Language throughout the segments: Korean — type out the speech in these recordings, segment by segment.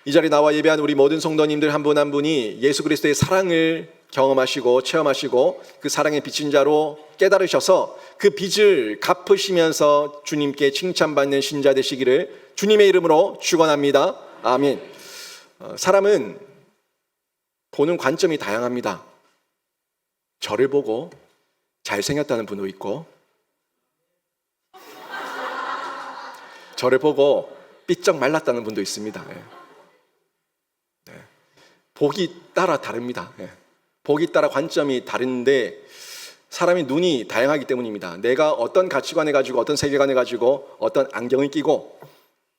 이 자리에 나와 예배한 우리 모든 성도님들 한 분 한 분이 예수 그리스도의 사랑을 경험하시고 체험하시고 그 사랑의 빚진 자로 깨달으셔서 그 빚을 갚으시면서 주님께 칭찬받는 신자 되시기를 주님의 이름으로 축원합니다. 아멘. 사람은 보는 관점이 다양합니다. 저를 보고 잘생겼다는 분도 있고, 저를 보고 삐쩍 말랐다는 분도 있습니다. 보기 따라 다릅니다. 보기 따라 관점이 다른데 사람의 눈이 다양하기 때문입니다. 내가 어떤 가치관을 가지고 어떤 세계관을 가지고 어떤 안경을 끼고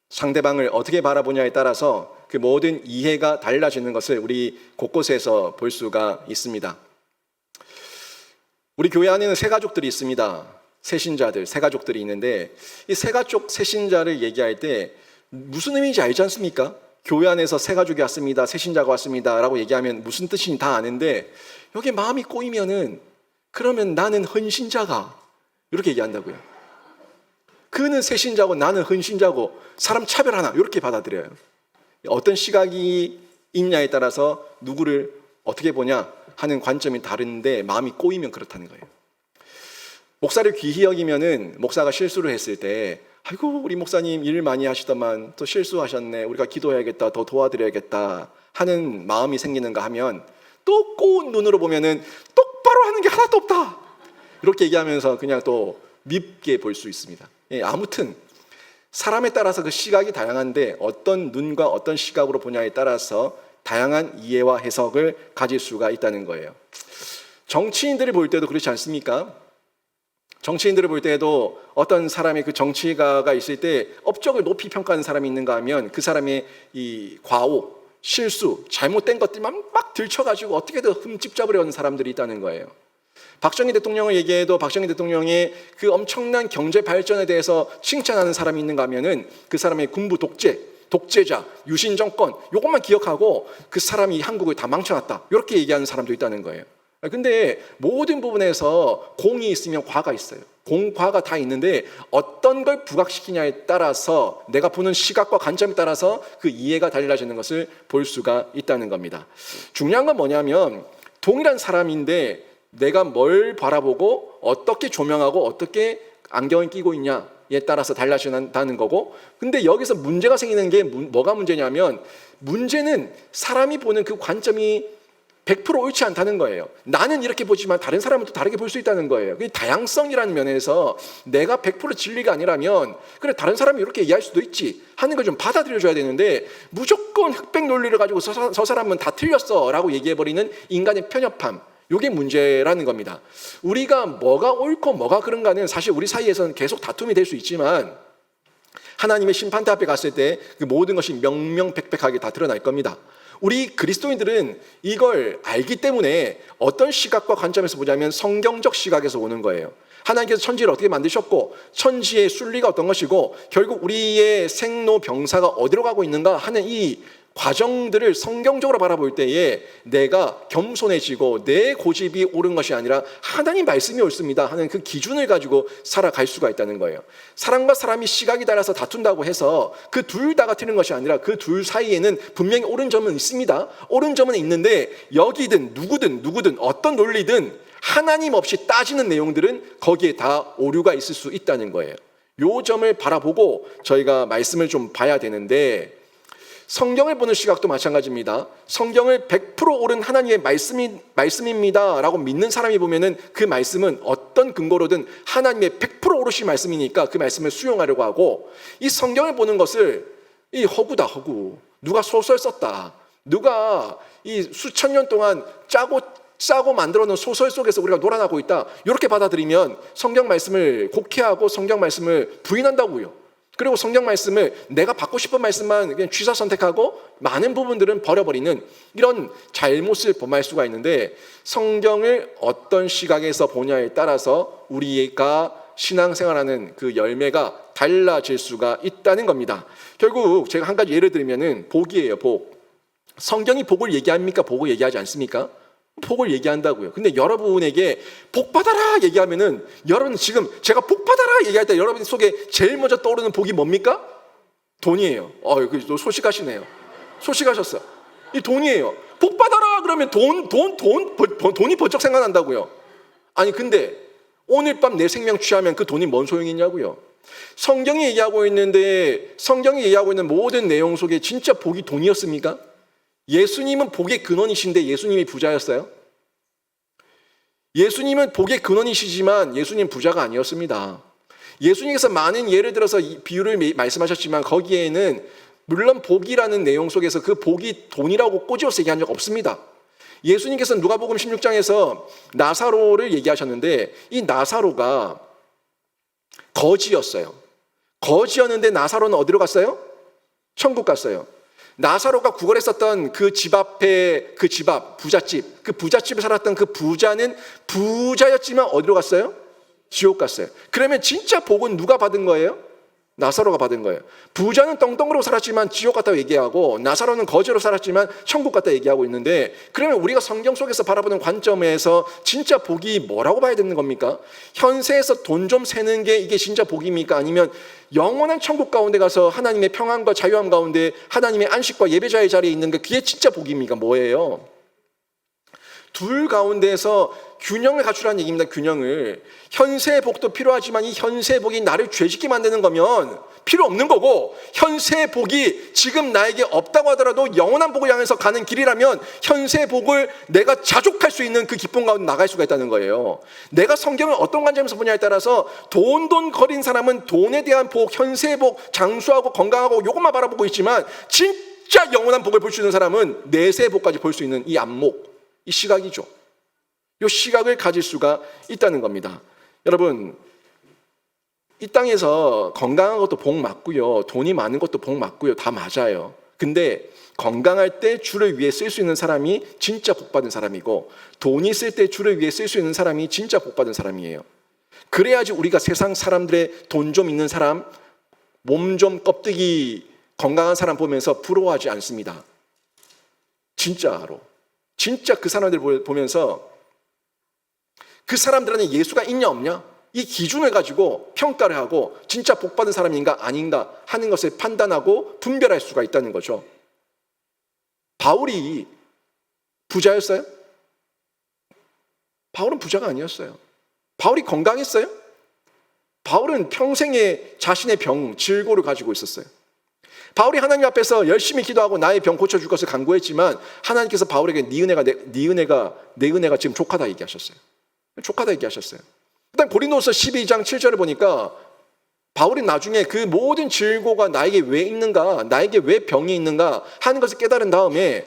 상대방을 어떻게 바라보냐에 따라서 그 모든 이해가 달라지는 것을 우리 곳곳에서 볼 수가 있습니다. 우리 교회 안에는 새 가족들이 있습니다. 새신자들, 새 가족들이 있는데 이 새 가족, 새신자를 얘기할 때 무슨 의미인지 알지 않습니까? 교회 안에서 새 가족이 왔습니다, 새신자가 왔습니다 라고 얘기하면 무슨 뜻인지 다 아는데 여기에 마음이 꼬이면은 그러면 나는 헌신자가 이렇게 얘기한다고요. 그는 새신자고 나는 헌신자고 사람 차별하나 이렇게 받아들여요. 어떤 시각이 있냐에 따라서 누구를 어떻게 보냐 하는 관점이 다른데 마음이 꼬이면 그렇다는 거예요. 목사를 귀히 여기면은 목사가 실수를 했을 때 아이고 우리 목사님 일 많이 하시더만 또 실수하셨네, 우리가 기도해야겠다, 더 도와드려야겠다 하는 마음이 생기는가 하면 또 꼬운 눈으로 보면은 똑바로 하는 게 하나도 없다 이렇게 얘기하면서 그냥 또 밉게 볼 수 있습니다. 아무튼 사람에 따라서 그 시각이 다양한데 어떤 눈과 어떤 시각으로 보냐에 따라서 다양한 이해와 해석을 가질 수가 있다는 거예요. 정치인들을 볼 때도 그렇지 않습니까? 정치인들을 볼 때에도 어떤 사람의 그 정치가가 있을 때 업적을 높이 평가하는 사람이 있는가 하면 그 사람의 이 과오, 실수, 잘못된 것들만 막 들춰가지고 어떻게든 흠집 잡으려는 사람들이 있다는 거예요. 박정희 대통령을 얘기해도 박정희 대통령의 그 엄청난 경제 발전에 대해서 칭찬하는 사람이 있는가 하면은 그 사람의 군부 독재자, 유신 정권 이것만 기억하고 그 사람이 한국을 다 망쳐놨다 이렇게 얘기하는 사람도 있다는 거예요. 근데 모든 부분에서 공이 있으면 과가 있어요. 공과가 다 있는데 어떤 걸 부각시키냐에 따라서 내가 보는 시각과 관점에 따라서 그 이해가 달라지는 것을 볼 수가 있다는 겁니다. 중요한 건 뭐냐면 동일한 사람인데 내가 뭘 바라보고 어떻게 조명하고 어떻게 안경을 끼고 있냐에 따라서 달라진다는 거고, 근데 여기서 문제가 생기는 게 뭐가 문제냐면 문제는 사람이 보는 그 관점이 100% 옳지 않다는 거예요. 나는 이렇게 보지만 다른 사람은 또 다르게 볼 수 있다는 거예요. 다양성이라는 면에서 내가 100% 진리가 아니라면 그래 다른 사람이 이렇게 이해할 수도 있지 하는 걸 좀 받아들여줘야 되는데 무조건 흑백 논리를 가지고 저 사람은 다 틀렸어 라고 얘기해버리는 인간의 편협함, 이게 문제라는 겁니다. 우리가 뭐가 옳고 뭐가 그런가는 사실 우리 사이에서는 계속 다툼이 될 수 있지만 하나님의 심판대 앞에 갔을 때 그 모든 것이 명명백백하게 다 드러날 겁니다. 우리 그리스도인들은 이걸 알기 때문에 어떤 시각과 관점에서 보자면 성경적 시각에서 보는 거예요. 하나님께서 천지를 어떻게 만드셨고 천지의 순리가 어떤 것이고 결국 우리의 생로병사가 어디로 가고 있는가 하는 이 과정들을 성경적으로 바라볼 때에 내가 겸손해지고 내 고집이 옳은 것이 아니라 하나님 말씀이 옳습니다 하는 그 기준을 가지고 살아갈 수가 있다는 거예요. 사람과 사람이 시각이 달라서 다툰다고 해서 그 둘 다가 틀린 것이 아니라 그 둘 사이에는 분명히 옳은 점은 있습니다. 옳은 점은 있는데 여기든 누구든 어떤 논리든 하나님 없이 따지는 내용들은 거기에 다 오류가 있을 수 있다는 거예요. 요 점을 바라보고 저희가 말씀을 좀 봐야 되는데 성경을 보는 시각도 마찬가지입니다. 성경을 100% 옳은 하나님의 말씀입니다 라고 믿는 사람이 보면은 그 말씀은 어떤 근거로든 하나님의 100% 옳으신 말씀이니까 그 말씀을 수용하려고 하고, 이 성경을 보는 것을 이 허구다 허구, 누가 소설 썼다, 누가 이 수천 년 동안 짜고 만들어 놓은 소설 속에서 우리가 놀아나고 있다 이렇게 받아들이면 성경 말씀을 곡해하고 성경 말씀을 부인한다고요. 그리고 성경 말씀을 내가 받고 싶은 말씀만 그냥 취사 선택하고 많은 부분들은 버려버리는 이런 잘못을 범할 수가 있는데, 성경을 어떤 시각에서 보냐에 따라서 우리가 신앙생활하는 그 열매가 달라질 수가 있다는 겁니다. 결국 제가 한 가지 예를 들면은 복이에요. 복. 성경이 복을 얘기합니까? 복을 얘기하지 않습니까? 복을 얘기한다고요. 근데 여러분에게 복 받아라 얘기하면은 여러분 지금 제가 복 받아라 얘기할 때 여러분 속에 제일 먼저 떠오르는 복이 뭡니까? 돈이에요. 또 소식하시네요. 소식하셨어. 이 돈이에요. 복 받아라 그러면 돈이 번쩍 생각난다고요. 아니 근데 오늘 밤 내 생명 취하면 그 돈이 뭔 소용이 있냐고요. 성경이 얘기하고 있는데 성경이 얘기하고 있는 모든 내용 속에 진짜 복이 돈이었습니까? 예수님은 복의 근원이신데 예수님이 부자였어요? 예수님은 복의 근원이시지만 예수님 부자가 아니었습니다. 예수님께서 많은 예를 들어서 비유를 말씀하셨지만 거기에는 물론 복이라는 내용 속에서 그 복이 돈이라고 꼬집어서 얘기한 적 없습니다. 예수님께서 누가복음 16장에서 나사로를 얘기하셨는데 이 나사로가 거지였어요. 거지였는데 나사로는 어디로 갔어요? 천국 갔어요. 나사로가 구걸했었던 그 집 앞에 그 집 앞 부잣집, 그 부잣집에 살았던 그 부자는 부자였지만 어디로 갔어요? 지옥 갔어요. 그러면 진짜 복은 누가 받은 거예요? 나사로가 받은 거예요. 부자는 떵떵으로 살았지만 지옥 갔다고 얘기하고 나사로는 거지로 살았지만 천국 갔다 얘기하고 있는데 그러면 우리가 성경 속에서 바라보는 관점에서 진짜 복이 뭐라고 봐야 되는 겁니까? 현세에서 돈 좀 세는 게 이게 진짜 복입니까? 아니면 영원한 천국 가운데 가서 하나님의 평안과 자유함 가운데 하나님의 안식과 예배자의 자리에 있는 게 그게 진짜 복입니까? 뭐예요? 둘 가운데에서 균형을 갖추라는 얘기입니다. 균형을. 현세의 복도 필요하지만 이 현세의 복이 나를 죄짓게 만드는 거면 필요 없는 거고 현세의 복이 지금 나에게 없다고 하더라도 영원한 복을 향해서 가는 길이라면 현세의 복을 내가 자족할 수 있는 그 기쁨 가운데 나갈 수가 있다는 거예요. 내가 성경을 어떤 관점에서 보냐에 따라서 돈 거린 사람은 돈에 대한 복, 현세의 복, 장수하고 건강하고 이것만 바라보고 있지만 진짜 영원한 복을 볼 수 있는 사람은 내세의 복까지 볼 수 있는 이 안목, 이 시각이죠. 이 시각을 가질 수가 있다는 겁니다. 여러분, 이 땅에서 건강한 것도 복 맞고요. 돈이 많은 것도 복 맞고요. 다 맞아요. 근데 건강할 때 주를 위해 쓸 수 있는 사람이 진짜 복 받은 사람이고 돈이 있을 때 주를 위해 쓸 수 있는 사람이 진짜 복 받은 사람이에요. 그래야지 우리가 세상 사람들의 돈 좀 있는 사람, 몸 좀 껍데기 건강한 사람 보면서 부러워하지 않습니다. 진짜로. 진짜 그 사람들 보면서 그 사람들 안에 예수가 있냐 없냐 이 기준을 가지고 평가를 하고 진짜 복받은 사람인가 아닌가 하는 것을 판단하고 분별할 수가 있다는 거죠. 바울이 부자였어요? 바울은 부자가 아니었어요. 바울이 건강했어요? 바울은 평생에 자신의 병, 질고를 가지고 있었어요. 바울이 하나님 앞에서 열심히 기도하고 나의 병 고쳐줄 것을 간구했지만 하나님께서 바울에게 네 은혜가 지금 족하다 얘기하셨어요. 족하다 얘기하셨어요. 일단 고린도서 12장 7절을 보니까 바울이 나중에 그 모든 질고가 나에게 왜 있는가, 나에게 왜 병이 있는가 하는 것을 깨달은 다음에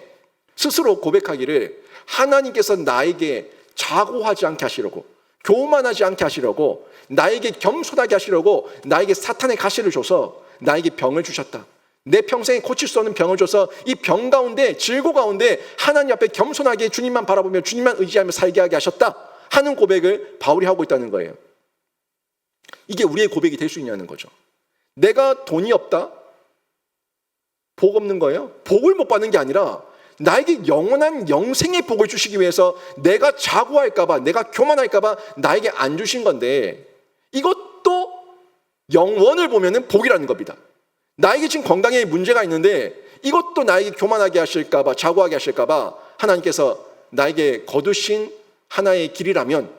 스스로 고백하기를 하나님께서 나에게 자고하지 않게 하시려고, 교만하지 않게 하시려고, 나에게 겸손하게 하시려고 나에게 사탄의 가시를 줘서 나에게 병을 주셨다. 내 평생에 고칠 수 없는 병을 줘서 이 병 가운데, 질고 가운데 하나님 앞에 겸손하게 주님만 바라보며 주님만 의지하며 살게 하게 하셨다 하는 고백을 바울이 하고 있다는 거예요. 이게 우리의 고백이 될 수 있냐는 거죠. 내가 돈이 없다? 복 없는 거예요? 복을 못 받는 게 아니라 나에게 영원한 영생의 복을 주시기 위해서 내가 자고할까 봐, 내가 교만할까 봐 나에게 안 주신 건데 이것도 영원을 보면은 복이라는 겁니다. 나에게 지금 건강에 문제가 있는데 이것도 나에게 교만하게 하실까 봐, 자고하게 하실까 봐 하나님께서 나에게 거두신 하나의 길이라면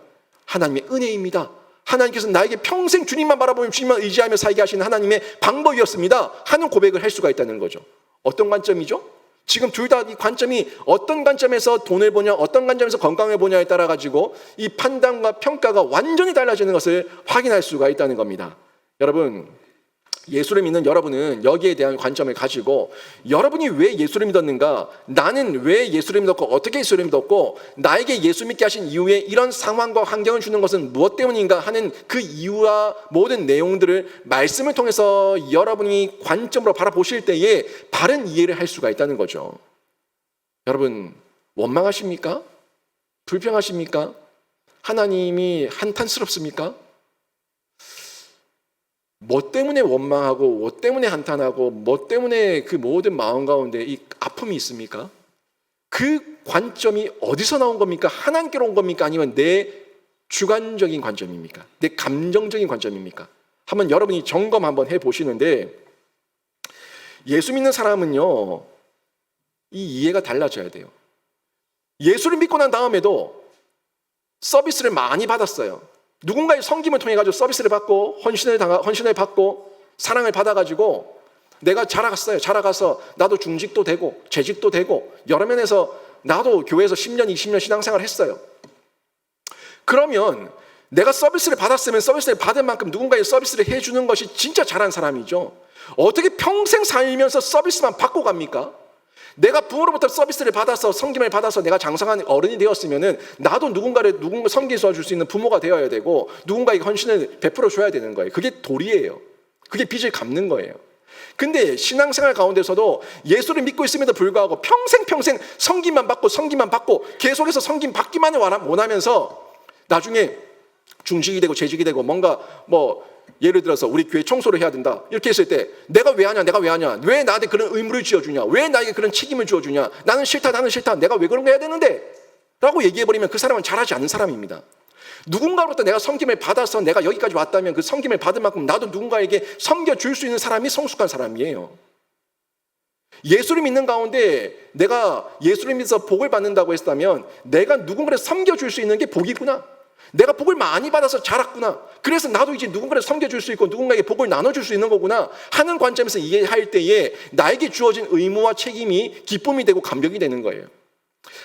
하나님의 은혜입니다. 하나님께서 나에게 평생 주님만 바라보며 주님만 의지하며 살게 하시는 하나님의 방법이었습니다 하는 고백을 할 수가 있다는 거죠. 어떤 관점이죠? 지금 둘 다 이 관점이 어떤 관점에서 돈을 보냐, 어떤 관점에서 건강을 보냐에 따라 가지고 이 판단과 평가가 완전히 달라지는 것을 확인할 수가 있다는 겁니다. 여러분, 예수를 믿는 여러분은 여기에 대한 관점을 가지고 여러분이 왜 예수를 믿었는가, 나는 왜 예수를 믿었고 어떻게 예수를 믿었고 나에게 예수 믿게 하신 이후에 이런 상황과 환경을 주는 것은 무엇 때문인가 하는 그 이유와 모든 내용들을 말씀을 통해서 여러분이 관점으로 바라보실 때에 바른 이해를 할 수가 있다는 거죠. 여러분, 원망하십니까? 불평하십니까? 하나님이 한탄스럽습니까? 뭐 때문에 원망하고, 뭐 때문에 한탄하고, 뭐 때문에 그 모든 마음 가운데 이 아픔이 있습니까? 그 관점이 어디서 나온 겁니까? 하나님께로 온 겁니까? 아니면 내 주관적인 관점입니까? 내 감정적인 관점입니까? 한번 여러분이 점검 한번 해보시는데 예수 믿는 사람은요, 이 이해가 달라져야 돼요. 예수를 믿고 난 다음에도 서비스를 많이 받았어요. 누군가의 섬김을 통해 가지고 서비스를 받고 헌신을 받고 사랑을 받아가지고 내가 자라갔어요. 자라가서 나도 중직도 되고 재직도 되고 여러 면에서 나도 교회에서 10년, 20년 신앙생활을 했어요. 그러면 내가 서비스를 받았으면 서비스를 받은 만큼 누군가의 서비스를 해주는 것이 진짜 잘한 사람이죠. 어떻게 평생 살면서 서비스만 받고 갑니까? 내가 부모로부터 서비스를 받아서 섬김을 받아서 내가 장성한 어른이 되었으면은 나도 누군가 섬기서 줄 수 있는 부모가 되어야 되고 누군가에게 헌신을 베풀어 줘야 되는 거예요. 그게 도리예요. 그게 빚을 갚는 거예요. 근데 신앙생활 가운데서도 예수를 믿고 있음에도 불구하고 평생 섬김만 받고 계속해서 섬김 받기만을 원하면서 나중에 중직이 되고 재직이 되고 뭔가 예를 들어서 우리 교회 청소를 해야 된다 이렇게 했을 때 내가 왜 하냐 왜 나한테 그런 의무를 지어주냐 왜 나에게 그런 책임을 주어주냐 나는 싫다 내가 왜 그런 거 해야 되는데 라고 얘기해버리면 그 사람은 잘하지 않는 사람입니다. 누군가로부터 내가 섬김을 받아서 내가 여기까지 왔다면 그 섬김을 받은 만큼 나도 누군가에게 섬겨줄 수 있는 사람이 성숙한 사람이에요. 예수를 믿는 가운데 내가 예수를 믿어서 복을 받는다고 했다면 내가 누군가를 섬겨줄 수 있는 게 복이구나. 내가 복을 많이 받아서 자랐구나. 그래서 나도 이제 누군가를 섬겨줄 수 있고 누군가에게 복을 나눠줄 수 있는 거구나 하는 관점에서 이해할 때에 나에게 주어진 의무와 책임이 기쁨이 되고 감격이 되는 거예요.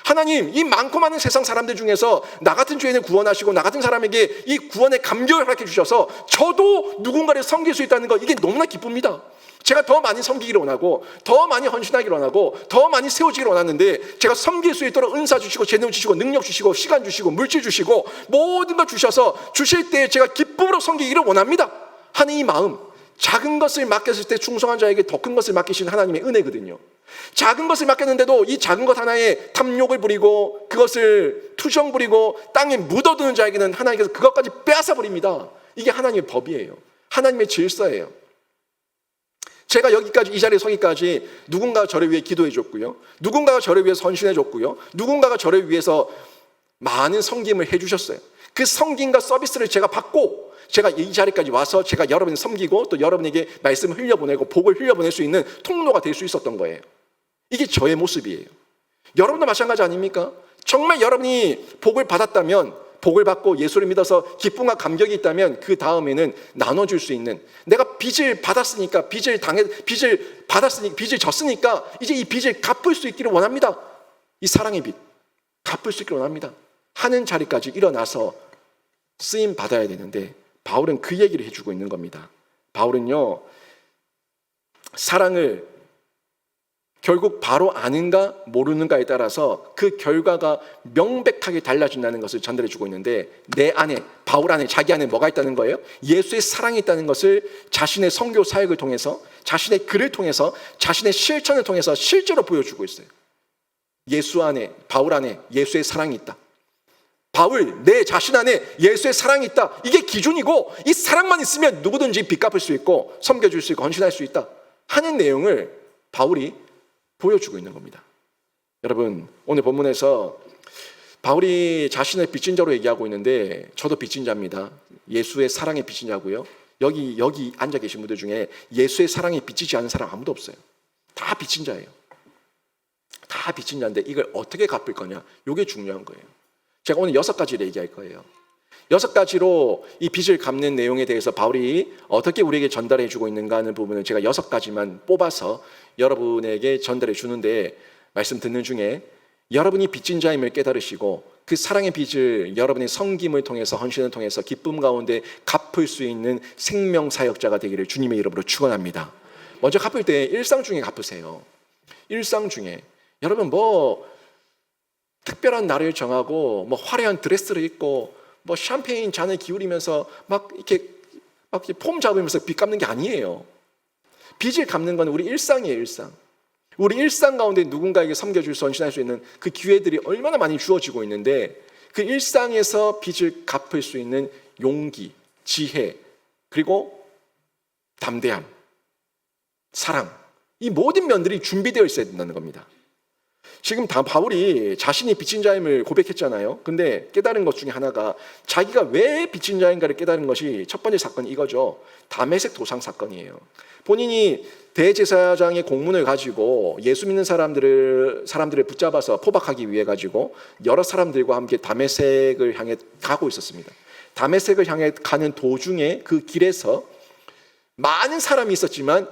하나님, 이 많고 많은 세상 사람들 중에서 나 같은 죄인을 구원하시고 나 같은 사람에게 이 구원의 감격을 허락해 주셔서 저도 누군가를 섬길 수 있다는 것, 이게 너무나 기쁩니다. 제가 더 많이 섬기기를 원하고 더 많이 헌신하기를 원하고 더 많이 세워지기를 원하는데 제가 섬길 수 있도록 은사 주시고 재능 주시고 능력 주시고 시간 주시고 물질 주시고 모든 걸 주셔서 주실 때 제가 기쁨으로 섬기기를 원합니다 하는 이 마음, 작은 것을 맡겼을 때 충성한 자에게 더 큰 것을 맡기시는 하나님의 은혜거든요. 작은 것을 맡겼는데도 이 작은 것 하나에 탐욕을 부리고 그것을 투정 부리고 땅에 묻어두는 자에게는 하나님께서 그것까지 빼앗아 버립니다. 이게 하나님의 법이에요. 하나님의 질서예요. 제가 여기까지 이 자리에 서기까지 누군가가 저를 위해 기도해 줬고요. 누군가가 저를 위해서 헌신해 줬고요. 누군가가 저를 위해서 많은 섬김을 해 주셨어요. 그 섬김과 서비스를 제가 받고 제가 이 자리까지 와서 제가 여러분을 섬기고 또 여러분에게 말씀을 흘려보내고 복을 흘려보낼 수 있는 통로가 될 수 있었던 거예요. 이게 저의 모습이에요. 여러분도 마찬가지 아닙니까? 정말 여러분이 복을 받았다면, 복을 받고 예수를 믿어서 기쁨과 감격이 있다면 그 다음에는 나눠줄 수 있는, 내가 빚을 받았으니까 빚을 받았으니까 빚을 졌으니까 이제 이 빚을 갚을 수 있기를 원합니다. 이 사랑의 빚 갚을 수 있기를 원합니다 하는 자리까지 일어나서 쓰임 받아야 되는데 바울은 그 얘기를 해주고 있는 겁니다. 바울은요, 사랑을 결국 바로 아는가 모르는가에 따라서 그 결과가 명백하게 달라진다는 것을 전달해주고 있는데 내 안에, 바울 안에, 자기 안에 뭐가 있다는 거예요? 예수의 사랑이 있다는 것을 자신의 선교 사역을 통해서, 자신의 글을 통해서, 자신의 실천을 통해서 실제로 보여주고 있어요. 예수 안에, 바울 안에 예수의 사랑이 있다. 바울, 내 자신 안에 예수의 사랑이 있다. 이게 기준이고 이 사랑만 있으면 누구든지 빚 갚을 수 있고 섬겨줄 수 있고 헌신할 수 있다 하는 내용을 바울이 보여주고 있는 겁니다. 여러분, 오늘 본문에서 바울이 자신을 빚진 자로 얘기하고 있는데 저도 빚진 자입니다. 예수의 사랑에 빚진 자고요. 여기 앉아 계신 분들 중에 예수의 사랑에 빚지지 않은 사람 아무도 없어요. 다 빚진 자예요. 다 빚진 자인데 이걸 어떻게 갚을 거냐, 이게 중요한 거예요. 제가 오늘 6가지를 얘기할 거예요. 6가지로 이 빚을 갚는 내용에 대해서 바울이 어떻게 우리에게 전달해 주고 있는가 하는 부분을 제가 6가지만 뽑아서 여러분에게 전달해 주는데, 말씀 듣는 중에 여러분이 빚진 자임을 깨달으시고 그 사랑의 빚을 여러분의 섬김을 통해서, 헌신을 통해서 기쁨 가운데 갚을 수 있는 생명사역자가 되기를 주님의 이름으로 축원합니다. 먼저 갚을 때 일상 중에 갚으세요. 일상 중에 여러분 특별한 날을 정하고 화려한 드레스를 입고 샴페인 잔을 기울이면서 이렇게 폼 잡으면서 빚 갚는 게 아니에요. 빚을 갚는 건 우리 일상이에요. 일상. 우리 일상 가운데 누군가에게 섬겨줄 수, 헌신할 수 있는 그 기회들이 얼마나 많이 주어지고 있는데 그 일상에서 빚을 갚을 수 있는 용기, 지혜, 그리고 담대함, 사랑, 이 모든 면들이 준비되어 있어야 된다는 겁니다. 지금 다 바울이 자신이 빚진 자임을 고백했잖아요. 근데 깨달은 것 중에 하나가 자기가 왜 빚진 자인가를 깨달은 것이 첫 번째 사건이 이거죠. 다메섹 도상 사건이에요. 본인이 대제사장의 공문을 가지고 예수 믿는 사람들을 붙잡아서 포박하기 위해 가지고 여러 사람들과 함께 다메섹을 향해 가고 있었습니다. 다메섹을 향해 가는 도중에 그 길에서 많은 사람이 있었지만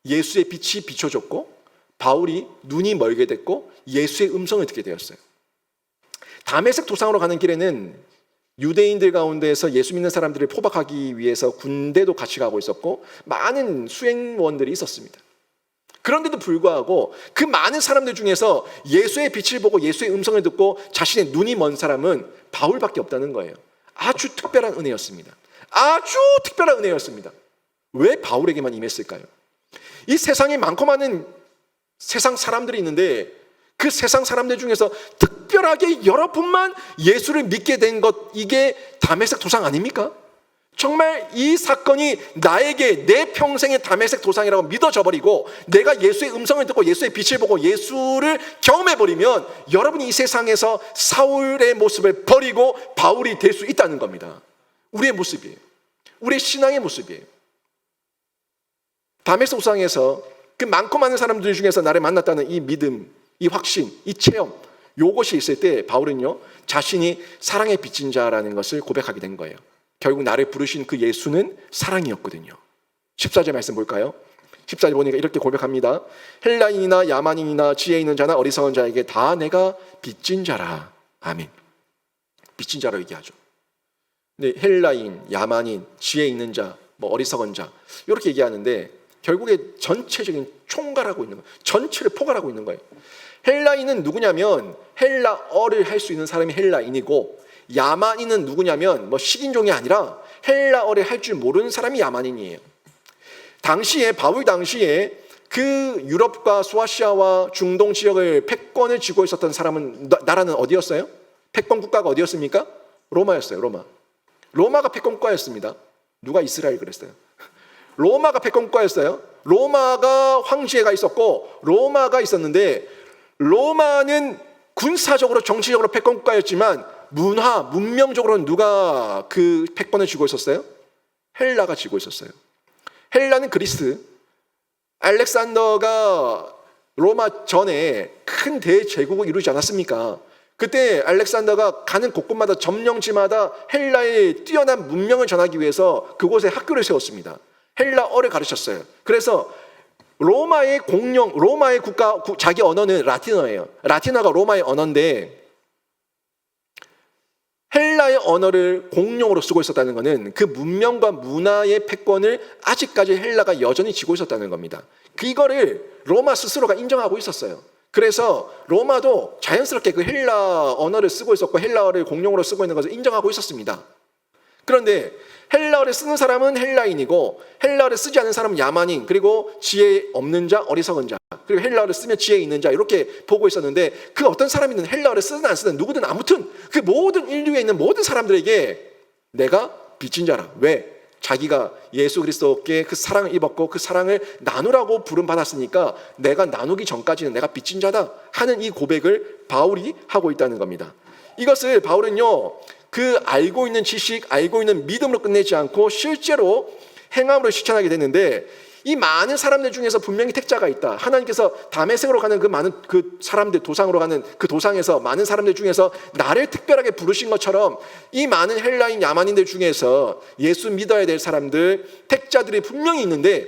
예수의 빛이 비춰졌고 바울이 눈이 멀게 됐고 예수의 음성을 듣게 되었어요. 다메섹 도상으로 가는 길에는 유대인들 가운데에서 예수 믿는 사람들을 포박하기 위해서 군대도 같이 가고 있었고 많은 수행원들이 있었습니다. 그런데도 불구하고 그 많은 사람들 중에서 예수의 빛을 보고 예수의 음성을 듣고 자신의 눈이 먼 사람은 바울밖에 없다는 거예요. 아주 특별한 은혜였습니다. 아주 특별한 은혜였습니다. 왜 바울에게만 임했을까요? 이 세상에 많고 많은 세상 사람들이 있는데 그 세상 사람들 중에서 특별하게 여러분만 예수를 믿게 된 것, 이게 다메섹 도상 아닙니까? 정말 이 사건이 나에게 내 평생의 다메섹 도상이라고 믿어져 버리고 내가 예수의 음성을 듣고 예수의 빛을 보고 예수를 경험해 버리면 여러분이 이 세상에서 사울의 모습을 버리고 바울이 될 수 있다는 겁니다. 우리의 모습이에요. 우리의 신앙의 모습이에요. 다메섹 도상에서 그 많고 많은 사람들 중에서 나를 만났다는 이 믿음, 이 확신, 이 체험, 요것이 있을 때 바울은요 자신이 사랑의 빚진 자라는 것을 고백하게 된 거예요. 결국 나를 부르신 그 예수는 사랑이었거든요. 14절 말씀 볼까요? 14절 보니까 이렇게 고백합니다. 헬라인이나 야만인이나 지혜 있는 자나 어리석은 자에게 다 내가 빚진 자라. 아멘. 빚진 자로 얘기하죠. 근데 헬라인, 야만인, 지혜 있는 자, 어리석은 자 이렇게 얘기하는데 결국에 전체적인 총괄하고 있는 거예요. 전체를 포괄하고 있는 거예요. 헬라인은 누구냐면 헬라어를 할 수 있는 사람이 헬라인이고 야만인은 누구냐면 식인종이 아니라 헬라어를 할 줄 모르는 사람이 야만인이에요. 당시에 바울 당시에 그 유럽과 소아시아와 중동 지역을 패권을 쥐고 있었던 사람은 나라는 어디였어요? 패권 국가가 어디였습니까? 로마였어요. 로마가 패권 국가였습니다. 누가 이스라엘 그랬어요? 로마가 패권 국가였어요. 로마가 황제가 있었고 로마가 있었는데 로마는 군사적으로 정치적으로 패권 국가였지만 문화, 문명적으로는 누가 그 패권을 쥐고 있었어요? 헬라가 쥐고 있었어요. 헬라는 그리스. 알렉산더가 로마 전에 큰 대제국을 이루지 않았습니까? 그때 알렉산더가 가는 곳곳마다 점령지마다 헬라의 뛰어난 문명을 전하기 위해서 그곳에 학교를 세웠습니다. 헬라어를 가르쳤어요. 그래서 로마의 공용, 로마의 국가, 자기 언어는 라틴어예요. 라틴어가 로마의 언어인데 헬라의 언어를 공용으로 쓰고 있었다는 것은 그 문명과 문화의 패권을 아직까지 헬라가 여전히 쥐고 있었다는 겁니다. 이거를 로마 스스로가 인정하고 있었어요. 그래서 로마도 자연스럽게 그 헬라 언어를 쓰고 있었고 헬라어를 공용으로 쓰고 있는 것을 인정하고 있었습니다. 그런데 헬라어를 쓰는 사람은 헬라인이고 헬라어를 쓰지 않는 사람은 야만인, 그리고 지혜 없는 자, 어리석은 자, 그리고 헬라어를 쓰면 지혜 있는 자 이렇게 보고 있었는데 그 어떤 사람이든 헬라어를 쓰든 안 쓰든 누구든 아무튼 그 모든 인류에 있는 모든 사람들에게 내가 빚진 자라. 왜? 자기가 예수 그리스도께 그 사랑을 입었고 그 사랑을 나누라고 부름받았으니까 내가 나누기 전까지는 내가 빚진 자다 하는 이 고백을 바울이 하고 있다는 겁니다. 이것을 바울은요 그 알고 있는 지식, 알고 있는 믿음으로 끝내지 않고 실제로 행함으로 실천하게 되는데 이 많은 사람들 중에서 분명히 택자가 있다. 하나님께서 다메섹으로 가는 그 많은 그 사람들, 도상으로 가는 그 도상에서 많은 사람들 중에서 나를 특별하게 부르신 것처럼 이 많은 헬라인 야만인들 중에서 예수 믿어야 될 사람들, 택자들이 분명히 있는데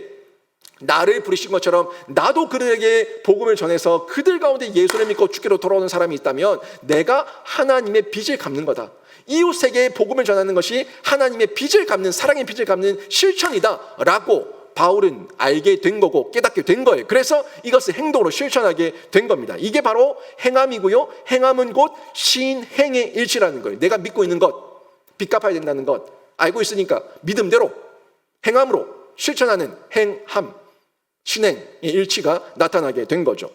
나를 부르신 것처럼 나도 그들에게 복음을 전해서 그들 가운데 예수를 믿고 주께로 돌아오는 사람이 있다면 내가 하나님의 빚을 갚는 거다. 이웃에게 복음을 전하는 것이 하나님의 빚을 갚는, 사랑의 빚을 갚는 실천이다 라고 바울은 알게 된 거고 깨닫게 된 거예요. 그래서 이것을 행동으로 실천하게 된 겁니다. 이게 바로 행함이고요. 행함은 곧 신행의 일치라는 거예요. 내가 믿고 있는 것, 빚 갚아야 된다는 것 알고 있으니까 믿음대로 행함으로 실천하는 행함, 신행의 일치가 나타나게 된 거죠.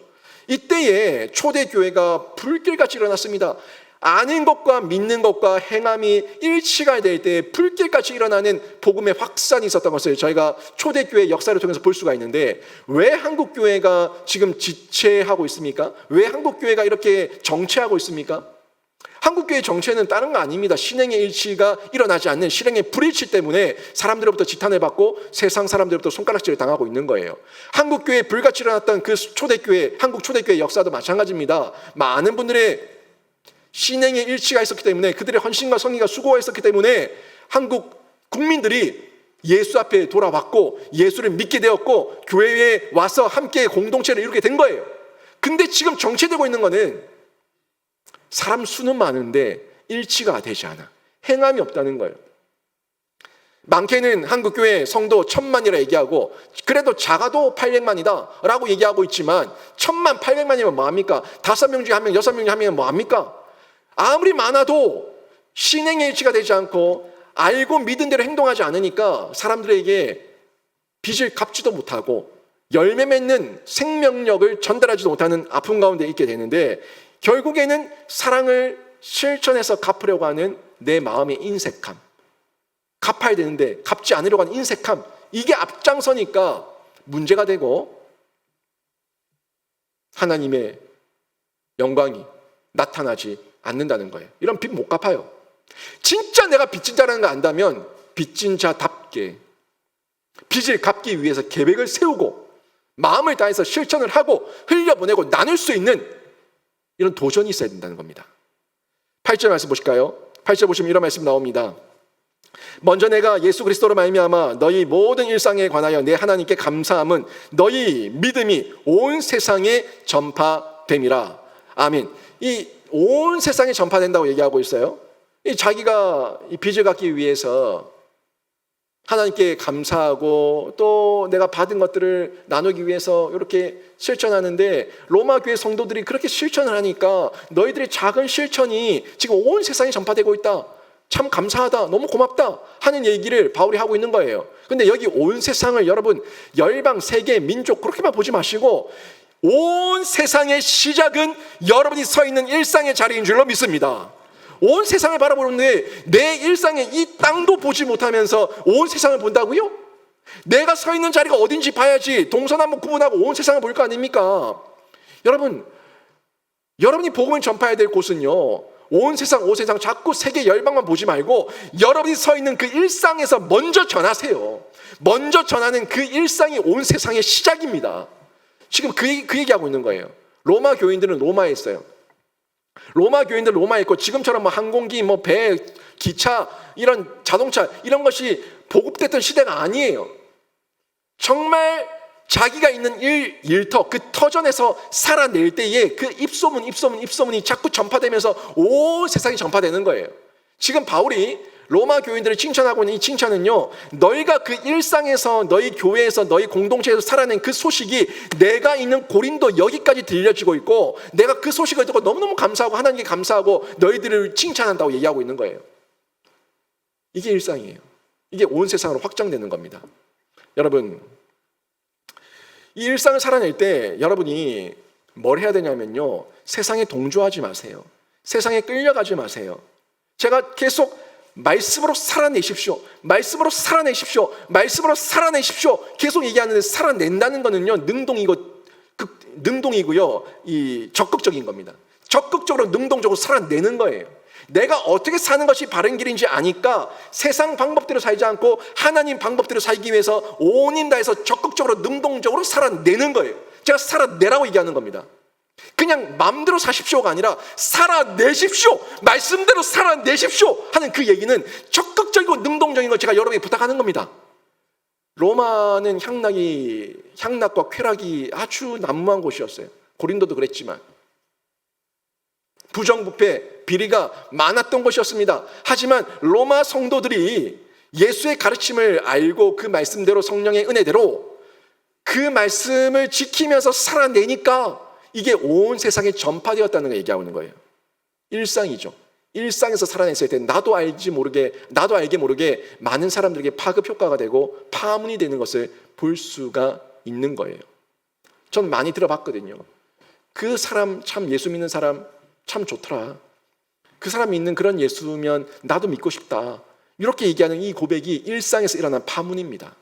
이때에 초대교회가 불길같이 일어났습니다. 아는 것과 믿는 것과 행함이 일치가 될 때 불길같이 일어나는 복음의 확산이 있었던 것을 저희가 초대교회 역사를 통해서 볼 수가 있는데, 왜 한국교회가 지금 지체하고 있습니까? 왜 한국교회가 이렇게 정체하고 있습니까? 한국교회의 정체는 다른 거 아닙니다. 신행의 일치가 일어나지 않는 신행의 불일치 때문에 사람들로부터 지탄을 받고 세상 사람들로부터 손가락질을 당하고 있는 거예요. 한국교회에 불같이 일어났던 그 초대교회, 한국 초대교회 역사도 마찬가지입니다. 많은 분들의 신행의 일치가 있었기 때문에, 그들의 헌신과 성의가 수고가 있었기 때문에 한국 국민들이 예수 앞에 돌아왔고 예수를 믿게 되었고 교회에 와서 함께 공동체를 이루게 된 거예요. 근데 지금 정체되고 있는 거는 사람 수는 많은데 일치가 되지 않아. 행함이 없다는 거예요. 많게는 한국교회 성도 1000만이라 얘기하고, 그래도 작아도 800만이다 라고 얘기하고 있지만 1000만 800만이면 뭐합니까? 5명 중에 1명, 6명 중에 1명은 뭐합니까? 아무리 많아도 신행의 일치가 되지 않고 알고 믿은 대로 행동하지 않으니까 사람들에게 빚을 갚지도 못하고 열매 맺는 생명력을 전달하지도 못하는 아픔 가운데 있게 되는데, 결국에는 사랑을 실천해서 갚으려고 하는 내 마음의 인색함, 갚아야 되는데 갚지 않으려고 하는 인색함, 이게 앞장서니까 문제가 되고 하나님의 영광이 나타나지 않는다는 거예요. 이런 빚 못 갚아요. 진짜 내가 빚진 자라는 거 안다면 빚진 자답게 빚을 갚기 위해서 계획을 세우고 마음을 다해서 실천을 하고 흘려보내고 나눌 수 있는 이런 도전이 있어야 된다는 겁니다. 8절 말씀 보실까요? 8절 보시면 이런 말씀 나옵니다. 먼저 내가 예수 그리스도로 말미암아 너희 모든 일상에 관하여 내 하나님께 감사함은 너희 믿음이 온 세상에 전파됨이라. 아멘. 이 온 세상에 전파된다고 얘기하고 있어요. 자기가 이 빚을 갚기 위해서 하나님께 감사하고 또 내가 받은 것들을 나누기 위해서 이렇게 실천하는데, 로마 교회 성도들이 그렇게 실천을 하니까 너희들의 작은 실천이 지금 온 세상에 전파되고 있다, 참 감사하다, 너무 고맙다 하는 얘기를 바울이 하고 있는 거예요. 근데 여기 온 세상을 여러분 열방, 세계, 민족 그렇게만 보지 마시고 온 세상의 시작은 여러분이 서 있는 일상의 자리인 줄로 믿습니다. 온 세상을 바라보는데 내 일상의 이 땅도 보지 못하면서 온 세상을 본다고요? 내가 서 있는 자리가 어딘지 봐야지 동서남북 구분하고 온 세상을 볼 거 아닙니까? 여러분이 복음을 전파해야 될 곳은요, 온 세상 자꾸 세계 열방만 보지 말고 여러분이 서 있는 그 일상에서 먼저 전하세요. 먼저 전하는 그 일상이 온 세상의 시작입니다. 지금 그 얘기하고 있는 거예요. 로마 교인들은 로마에 있어요. 로마 교인들 로마에 있고, 지금처럼 뭐 항공기, 뭐 배, 기차, 이런 자동차 이런 것이 보급됐던 시대가 아니에요. 정말 자기가 있는 일터, 그 터전에서 살아낼 때에 그 입소문이 자꾸 전파되면서 온 세상에 전파되는 거예요. 지금 바울이 로마 교인들을 칭찬하고 있는 이 칭찬은요, 너희가 그 일상에서 너희 교회에서 너희 공동체에서 살아낸 그 소식이 내가 있는 고린도 여기까지 들려지고 있고, 내가 그 소식을 듣고 너무너무 감사하고 하나님께 감사하고 너희들을 칭찬한다고 얘기하고 있는 거예요. 이게 일상이에요. 이게 온 세상으로 확장되는 겁니다. 여러분, 이 일상을 살아낼 때 여러분이 뭘 해야 되냐면요, 세상에 동조하지 마세요. 세상에 끌려가지 마세요. 제가 계속 말씀으로 살아내십시오. 말씀으로 살아내십시오. 말씀으로 살아내십시오. 계속 얘기하는데, 살아낸다는 거는요, 능동이고요, 이 적극적인 겁니다. 적극적으로 능동적으로 살아내는 거예요. 내가 어떻게 사는 것이 바른 길인지 아니까 세상 방법대로 살지 않고 하나님 방법대로 살기 위해서 온 힘 다해서 적극적으로 능동적으로 살아내는 거예요. 제가 살아내라고 얘기하는 겁니다. 그냥 마음대로 사십시오가 아니라 살아내십시오, 말씀대로 살아내십시오 하는 그 얘기는 적극적이고 능동적인 걸 제가 여러분에게 부탁하는 겁니다. 로마는 향락과 쾌락이 아주 난무한 곳이었어요. 고린도도 그랬지만 부정부패, 비리가 많았던 곳이었습니다. 하지만 로마 성도들이 예수의 가르침을 알고 그 말씀대로, 성령의 은혜대로 그 말씀을 지키면서 살아내니까 이게 온 세상에 전파되었다는 걸 얘기하는 거예요. 일상이죠. 일상에서 살아냈을 때 나도 알게 모르게 많은 사람들에게 파급 효과가 되고 파문이 되는 것을 볼 수가 있는 거예요. 전 많이 들어봤거든요. 그 사람 참, 예수 믿는 사람 참 좋더라. 그 사람이 있는 그런 예수면 나도 믿고 싶다. 이렇게 얘기하는 이 고백이 일상에서 일어난 파문입니다.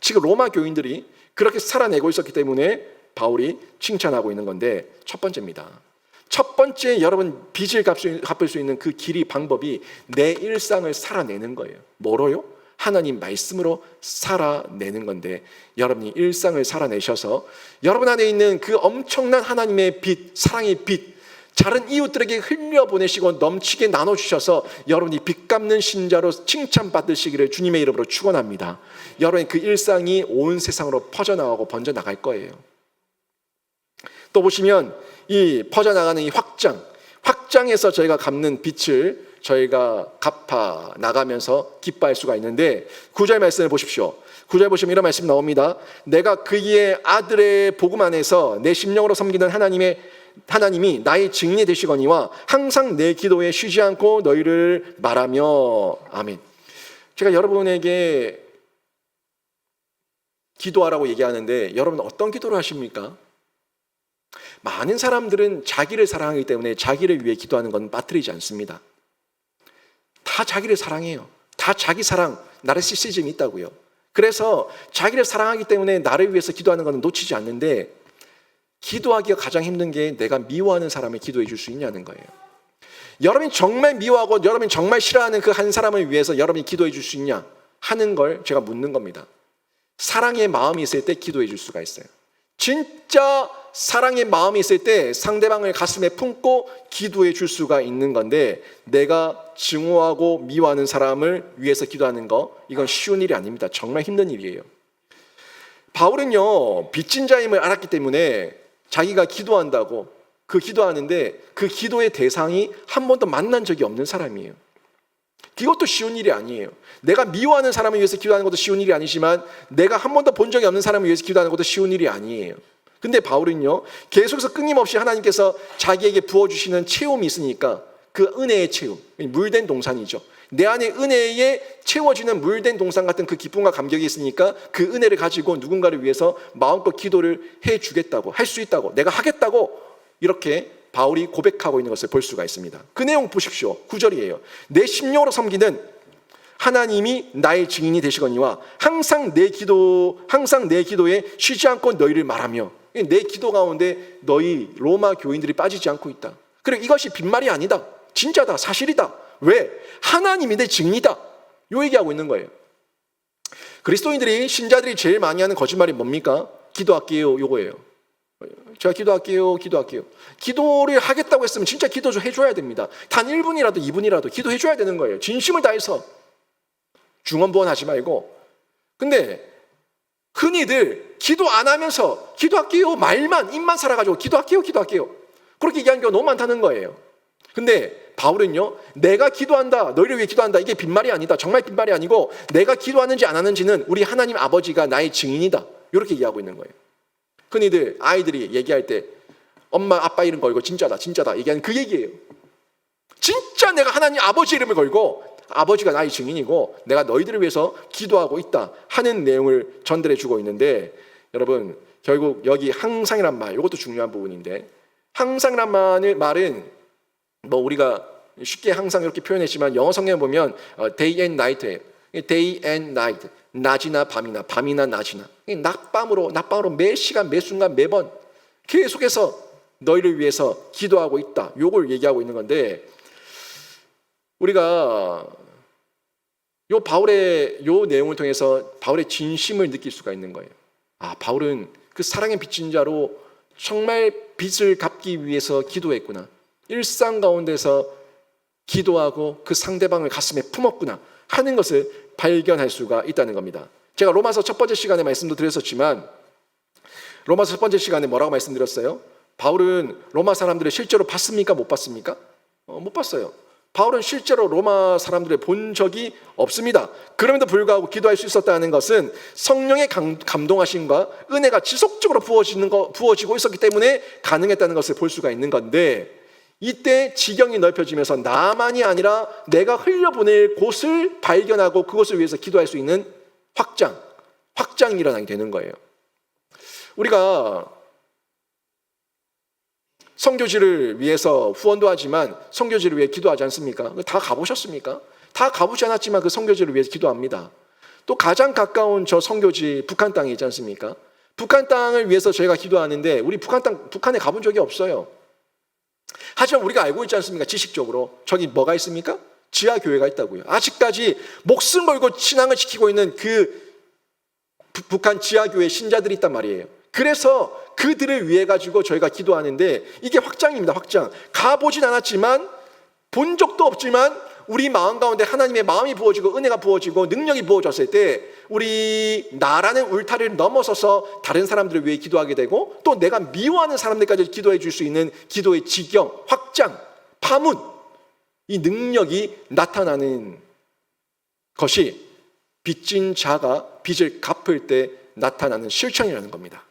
지금 로마 교인들이 그렇게 살아내고 있었기 때문에 바울이 칭찬하고 있는 건데, 첫 번째입니다. 첫 번째, 여러분 빚을 갚을 수 있는 그 길이, 방법이 내 일상을 살아내는 거예요. 뭐로요? 하나님 말씀으로 살아내는 건데, 여러분이 일상을 살아내셔서 여러분 안에 있는 그 엄청난 하나님의 빚, 사랑의 빚, 다른 이웃들에게 흘려보내시고 넘치게 나눠주셔서 여러분이 빚 갚는 신자로 칭찬받으시기를 주님의 이름으로 축원합니다. 여러분의 그 일상이 온 세상으로 퍼져나가고 번져나갈 거예요. 또 보시면 이 퍼져나가는 이 확장에서 저희가 갚는 빚을 저희가 갚아 나가면서 기뻐할 수가 있는데, 9절 말씀을 보십시오. 9절 보시면 이런 말씀 나옵니다. 내가 그의 아들의 복음 안에서 내 심령으로 섬기는 하나님이 나의 증인이 되시거니와 항상 내 기도에 쉬지 않고 너희를 말하며. 아멘. 제가 여러분에게 기도하라고 얘기하는데 여러분 어떤 기도를 하십니까? 많은 사람들은 자기를 사랑하기 때문에 자기를 위해 기도하는 건 빠뜨리지 않습니다. 다 자기를 사랑해요. 다 자기 사랑, 나르시시즘이 있다고요. 그래서 자기를 사랑하기 때문에 나를 위해서 기도하는 건 놓치지 않는데, 기도하기가 가장 힘든 게 내가 미워하는 사람을 기도해 줄 수 있냐는 거예요. 여러분이 정말 미워하고 여러분이 정말 싫어하는 그 한 사람을 위해서 여러분이 기도해 줄 수 있냐 하는 걸 제가 묻는 겁니다. 사랑의 마음이 있을 때 기도해 줄 수가 있어요. 진짜 사랑의 마음이 있을 때 상대방을 가슴에 품고 기도해 줄 수가 있는 건데, 내가 증오하고 미워하는 사람을 위해서 기도하는 거, 이건 쉬운 일이 아닙니다. 정말 힘든 일이에요. 바울은요, 빚진 자임을 알았기 때문에 자기가 기도한다고, 기도하는데 그 기도의 대상이 한 번도 만난 적이 없는 사람이에요. 이것도 쉬운 일이 아니에요. 내가 미워하는 사람을 위해서 기도하는 것도 쉬운 일이 아니지만, 내가 한 번도 본 적이 없는 사람을 위해서 기도하는 것도 쉬운 일이 아니에요. 근데 바울은요, 계속해서 끊임없이 하나님께서 자기에게 부어주시는 체험이 있으니까, 그 은혜의 체험, 물된 동산이죠. 내 안에 은혜에 채워지는 물된 동산 같은 그 기쁨과 감격이 있으니까 그 은혜를 가지고 누군가를 위해서 마음껏 기도를 해주겠다고, 할 수 있다고, 내가 하겠다고, 이렇게 바울이 고백하고 있는 것을 볼 수가 있습니다. 그 내용 보십시오. 9절이에요. 내 심령으로 섬기는 하나님이 나의 증인이 되시거니와 항상 내 기도에 쉬지 않고 너희를 말하며. 내 기도 가운데 너희 로마 교인들이 빠지지 않고 있다. 그리고 이것이 빈말이 아니다. 진짜다. 사실이다. 왜? 하나님이 내 증인이다. 요 얘기하고 있는 거예요. 그리스도인들이, 신자들이 제일 많이 하는 거짓말이 뭡니까? 기도할게요. 요거예요. 제가 기도할게요. 기도를 하겠다고 했으면 진짜 기도 좀 해줘야 됩니다. 단 1분이라도 2분이라도 기도해줘야 되는 거예요. 진심을 다해서. 중언부언하지 말고. 근데 흔히들 기도 안 하면서 기도할게요 말만, 입만 살아가지고 기도할게요 그렇게 얘기하는 경우가 너무 많다는 거예요. 근데 바울은요, 내가 기도한다, 너희를 위해 기도한다, 이게 빈말이 아니다. 정말 빈말이 아니고 내가 기도하는지 안 하는지는 우리 하나님 아버지가 나의 증인이다. 이렇게 얘기하고 있는 거예요. 흔히들 아이들이 얘기할 때 엄마 아빠 이름 걸고 진짜다 얘기하는 그 얘기예요. 진짜 내가 하나님 아버지 이름을 걸고 아버지가 나의 증인이고 내가 너희들을 위해서 기도하고 있다 하는 내용을 전달해 주고 있는데, 여러분 결국 여기 항상이란 말, 이것도 중요한 부분인데, 항상이란 말은 뭐 우리가 쉽게 항상 이렇게 표현했지만 영어 성경에 보면 day and night예요. day and night, 낮이나 밤이나 낮이나, 낮밤으로 매 시간 매 순간 매번 계속해서 너희를 위해서 기도하고 있다, 요걸 얘기하고 있는 건데, 우리가 요 바울의 요 내용을 통해서 바울의 진심을 느낄 수가 있는 거예요. 아, 바울은 그 사랑의 빚진 자로 정말 빚을 갚기 위해서 기도했구나. 일상 가운데서 기도하고 그 상대방을 가슴에 품었구나 하는 것을 발견할 수가 있다는 겁니다. 제가 로마서 첫 번째 시간에 말씀도 드렸었지만, 로마서 첫 번째 시간에 뭐라고 말씀드렸어요? 바울은 로마 사람들을 실제로 봤습니까? 못 봤습니까? 못 봤어요. 바울은 실제로 로마 사람들을 본 적이 없습니다. 그럼에도 불구하고 기도할 수 있었다는 것은 성령의 감동하심과 은혜가 지속적으로 부어지고 있었기 때문에 가능했다는 것을 볼 수가 있는 건데, 이때 지경이 넓혀지면서 나만이 아니라 내가 흘려보낼 곳을 발견하고 그것을 위해서 기도할 수 있는 확장이 일어나게 되는 거예요. 우리가 선교지를 위해서 후원도 하지만 선교지를 위해 기도하지 않습니까? 다 가보셨습니까? 다 가보지 않았지만 그 선교지를 위해서 기도합니다. 또 가장 가까운 저 선교지 북한 땅이 있지 않습니까? 북한 땅을 위해서 저희가 기도하는데 우리 북한에 가본 적이 없어요. 하지만 우리가 알고 있지 않습니까? 지식적으로 저기 뭐가 있습니까? 지하교회가 있다고요. 아직까지 목숨 걸고 신앙을 지키고 있는 그 북한 지하교회 신자들이 있단 말이에요. 그래서 그들을 위해 가지고 저희가 기도하는데 이게 확장입니다. 확장. 가보진 않았지만 본 적도 없지만 우리 마음 가운데 하나님의 마음이 부어지고 은혜가 부어지고 능력이 부어졌을 때 우리 나라는 울타리를 넘어서서 다른 사람들을 위해 기도하게 되고 또 내가 미워하는 사람들까지 기도해 줄 수 있는 기도의 지경, 확장, 파문, 이 능력이 나타나는 것이 빚진 자가 빚을 갚을 때 나타나는 실천이라는 겁니다.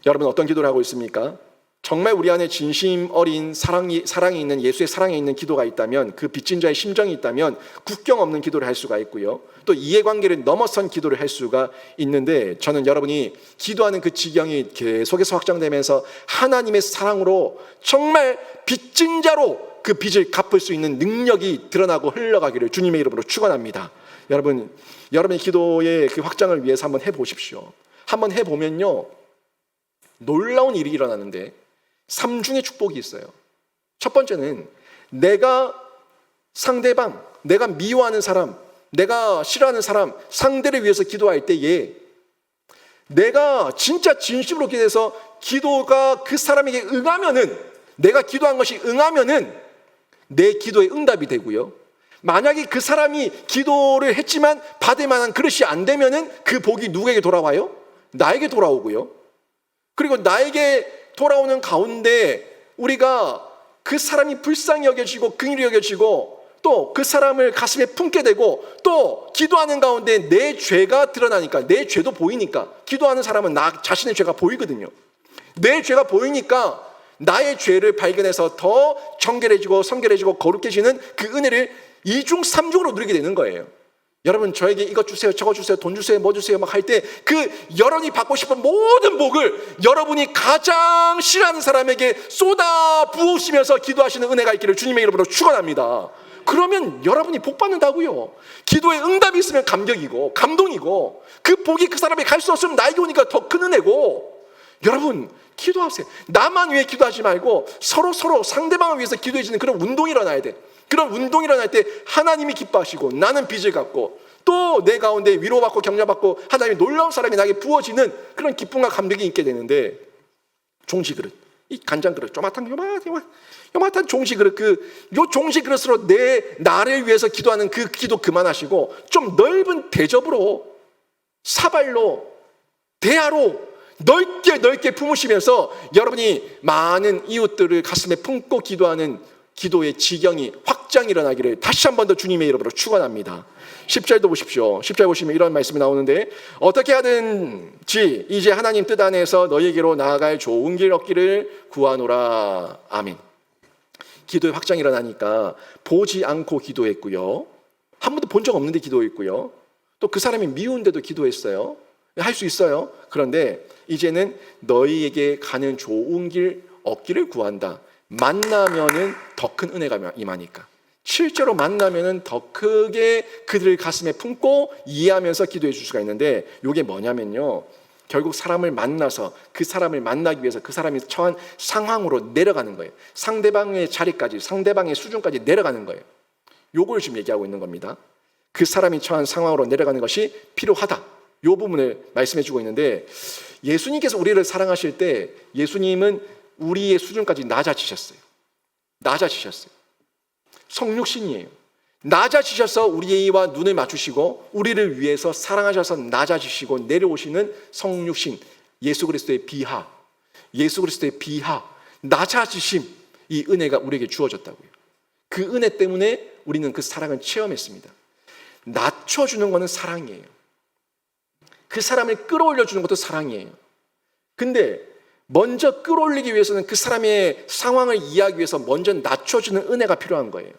여러분 어떤 기도를 하고 있습니까? 정말 우리 안에 진심 어린 사랑이 있는 예수의 사랑에 있는 기도가 있다면 그 빚진 자의 심정이 있다면 국경 없는 기도를 할 수가 있고요. 또 이해관계를 넘어선 기도를 할 수가 있는데 저는 여러분이 기도하는 그 지경이 계속해서 확장되면서 하나님의 사랑으로 정말 빚진 자로 그 빚을 갚을 수 있는 능력이 드러나고 흘러가기를 주님의 이름으로 축원합니다. 여러분, 여러분의 기도의 그 확장을 위해서 한번 해보십시오. 한번 해보면요 놀라운 일이 일어나는데 3중의 축복이 있어요. 첫 번째는 내가 상대방, 내가 미워하는 사람, 내가 싫어하는 사람, 상대를 위해서 기도할 때에 내가 진짜 진심으로 기도해서 기도가 그 사람에게 응하면은 내가 기도한 것이 응하면은 내 기도에 응답이 되고요. 만약에 그 사람이 기도를 했지만 받을 만한 그릇이 안 되면은 그 복이 누구에게 돌아와요? 나에게 돌아오고요. 그리고 나에게 돌아오는 가운데 우리가 그 사람이 불쌍히 여겨지고 긍휼히 여겨지고 또 그 사람을 가슴에 품게 되고 또 기도하는 가운데 내 죄가 드러나니까 내 죄도 보이니까 기도하는 사람은 나 자신의 죄가 보이거든요. 내 죄가 보이니까 나의 죄를 발견해서 더 정결해지고 성결해지고 거룩해지는 그 은혜를 2중 3중으로 누리게 되는 거예요. 여러분 저에게 이것 주세요 저것 주세요 돈 주세요 뭐 주세요 막 할 때 그 여러분이 받고 싶은 모든 복을 여러분이 가장 싫어하는 사람에게 쏟아 부으시면서 기도하시는 은혜가 있기를 주님의 이름으로 축원합니다. 그러면 여러분이 복 받는다고요. 기도에 응답이 있으면 감격이고 감동이고 그 복이 그 사람에게 갈 수 없으면 나에게 오니까 더 큰 은혜고. 여러분 기도하세요. 나만 위해 기도하지 말고 서로 상대방을 위해서 기도해지는 그런 운동이 일어나야 돼. 그런 운동이 일어날 때 하나님이 기뻐하시고 나는 빚을 갚고 또 내 가운데 위로받고 격려받고 하나님의 놀라운 사랑이 나에게 부어지는 그런 기쁨과 감격이 있게 되는데 종시 그릇, 이 간장 그릇, 요만한 종시 그릇, 요 종시 그릇으로 나를 위해서 기도하는 그 기도 그만하시고 좀 넓은 대접으로 사발로 대야로 넓게 품으시면서 여러분이 많은 이웃들을 가슴에 품고 기도하는 기도의 지경이 확장이 일어나기를 다시 한 번 더 주님의 이름으로 축원합니다. 10절도 보십시오. 10절 보시면 이런 말씀이 나오는데 어떻게 하든지 이제 하나님 뜻 안에서 너희에게로 나아갈 좋은 길 얻기를 구하노라. 아멘. 기도의 확장이 일어나니까 보지 않고 기도했고요. 한 번도 본 적 없는데 기도했고요. 또 그 사람이 미운데도 기도했어요. 할 수 있어요. 그런데 이제는 너희에게 가는 좋은 길 얻기를 구한다. 만나면은 더 큰 은혜가 임하니까. 실제로 만나면은 더 크게 그들을 가슴에 품고 이해하면서 기도해 줄 수가 있는데 이게 뭐냐면요. 결국 사람을 만나서 그 사람을 만나기 위해서 그 사람이 처한 상황으로 내려가는 거예요. 상대방의 자리까지, 상대방의 수준까지 내려가는 거예요. 요걸 지금 얘기하고 있는 겁니다. 그 사람이 처한 상황으로 내려가는 것이 필요하다. 요 부분을 말씀해 주고 있는데 예수님께서 우리를 사랑하실 때 예수님은 우리의 수준까지 낮아지셨어요. 성육신이에요. 낮아지셔서 우리와 눈을 맞추시고 우리를 위해서 사랑하셔서 낮아지시고 내려오시는 성육신, 예수 그리스도의 비하, 낮아지심, 이 은혜가 우리에게 주어졌다고요. 그 은혜 때문에 우리는 그 사랑을 체험했습니다. 낮춰주는 것은 사랑이에요. 그 사람을 끌어올려주는 것도 사랑이에요. 근데 먼저 끌어올리기 위해서는 그 사람의 상황을 이해하기 위해서 먼저 낮춰주는 은혜가 필요한 거예요.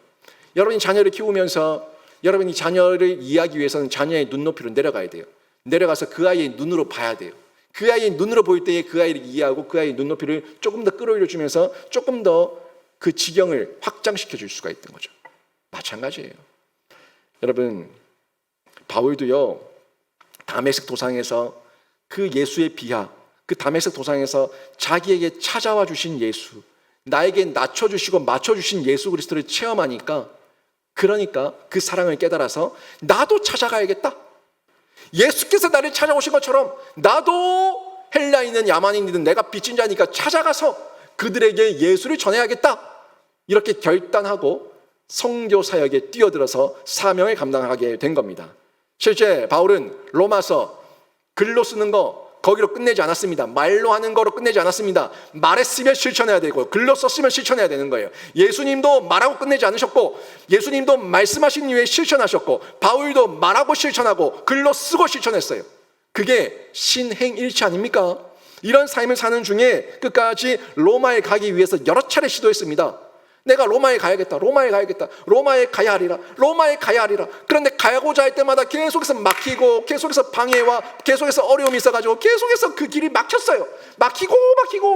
여러분이 자녀를 키우면서 여러분이 자녀를 이해하기 위해서는 자녀의 눈높이로 내려가야 돼요. 내려가서 그 아이의 눈으로 봐야 돼요. 그 아이의 눈으로 보일 때에 그 아이를 이해하고 그 아이의 눈높이를 조금 더 끌어올려 주면서 조금 더 그 지경을 확장시켜 줄 수가 있던 거죠. 마찬가지예요. 여러분, 바울도요, 다메섹 도상에서 그 예수의 비하, 그 다메섹 도상에서 자기에게 찾아와 주신 예수, 나에게 낮춰주시고 맞춰주신 예수 그리스도를 체험하니까, 그러니까 그 사랑을 깨달아서 나도 찾아가야겠다. 예수께서 나를 찾아오신 것처럼 나도 헬라인은 야만인이든 내가 빚진 자니까 찾아가서 그들에게 예수를 전해야겠다. 이렇게 결단하고 선교 사역에 뛰어들어서 사명을 감당하게 된 겁니다. 실제 바울은 로마서 글로 쓰는 거 거기로 끝내지 않았습니다. 말로 하는 거로 끝내지 않았습니다. 말했으면 실천해야 되고 글로 썼으면 실천해야 되는 거예요. 예수님도 말하고 끝내지 않으셨고, 예수님도 말씀하신 이후에 실천하셨고, 바울도 말하고 실천하고 글로 쓰고 실천했어요. 그게 신행일치 아닙니까? 이런 삶을 사는 중에 끝까지 로마에 가기 위해서 여러 차례 시도했습니다. 내가 로마에 가야겠다. 로마에 가야겠다. 로마에 가야 하리라. 로마에 가야 하리라. 그런데 가고자 할 때마다 계속해서 막히고, 계속해서 방해와 계속해서 어려움이 있어가지고 계속해서 그 길이 막혔어요.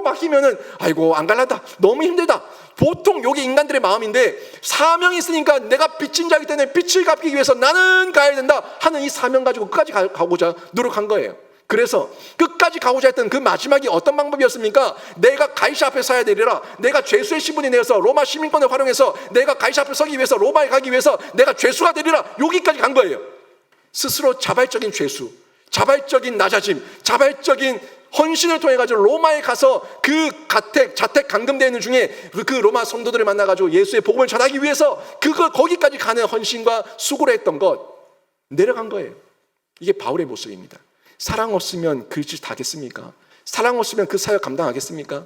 막히면은 아이고 안 갈란다. 너무 힘들다. 보통 요게 인간들의 마음인데, 사명이 있으니까 내가 빚진 자이기 때문에 빚을 갚기 위해서 나는 가야 된다 하는 이 사명 가지고 끝까지 가고자 노력한 거예요. 그래서 끝까지 가고자 했던 그 마지막이 어떤 방법이었습니까? 내가 가이사 앞에 서야 되리라. 내가 죄수의 신분이 되어서 로마 시민권을 활용해서 내가 가이사 앞에 서기 위해서, 로마에 가기 위해서 내가 죄수가 되리라. 여기까지 간 거예요. 스스로 자발적인 죄수, 자발적인 낮아짐, 자발적인 헌신을 통해 가지고 로마에 가서 그 자택 감금되어 있는 중에 그 로마 성도들을 만나 가지고 예수의 복음을 전하기 위해서 거기까지 가는 헌신과 수고를 했던 것, 내려간 거예요. 이게 바울의 모습입니다. 사랑 없으면 그 짓 하겠습니까? 사랑 없으면 그 사역 감당하겠습니까?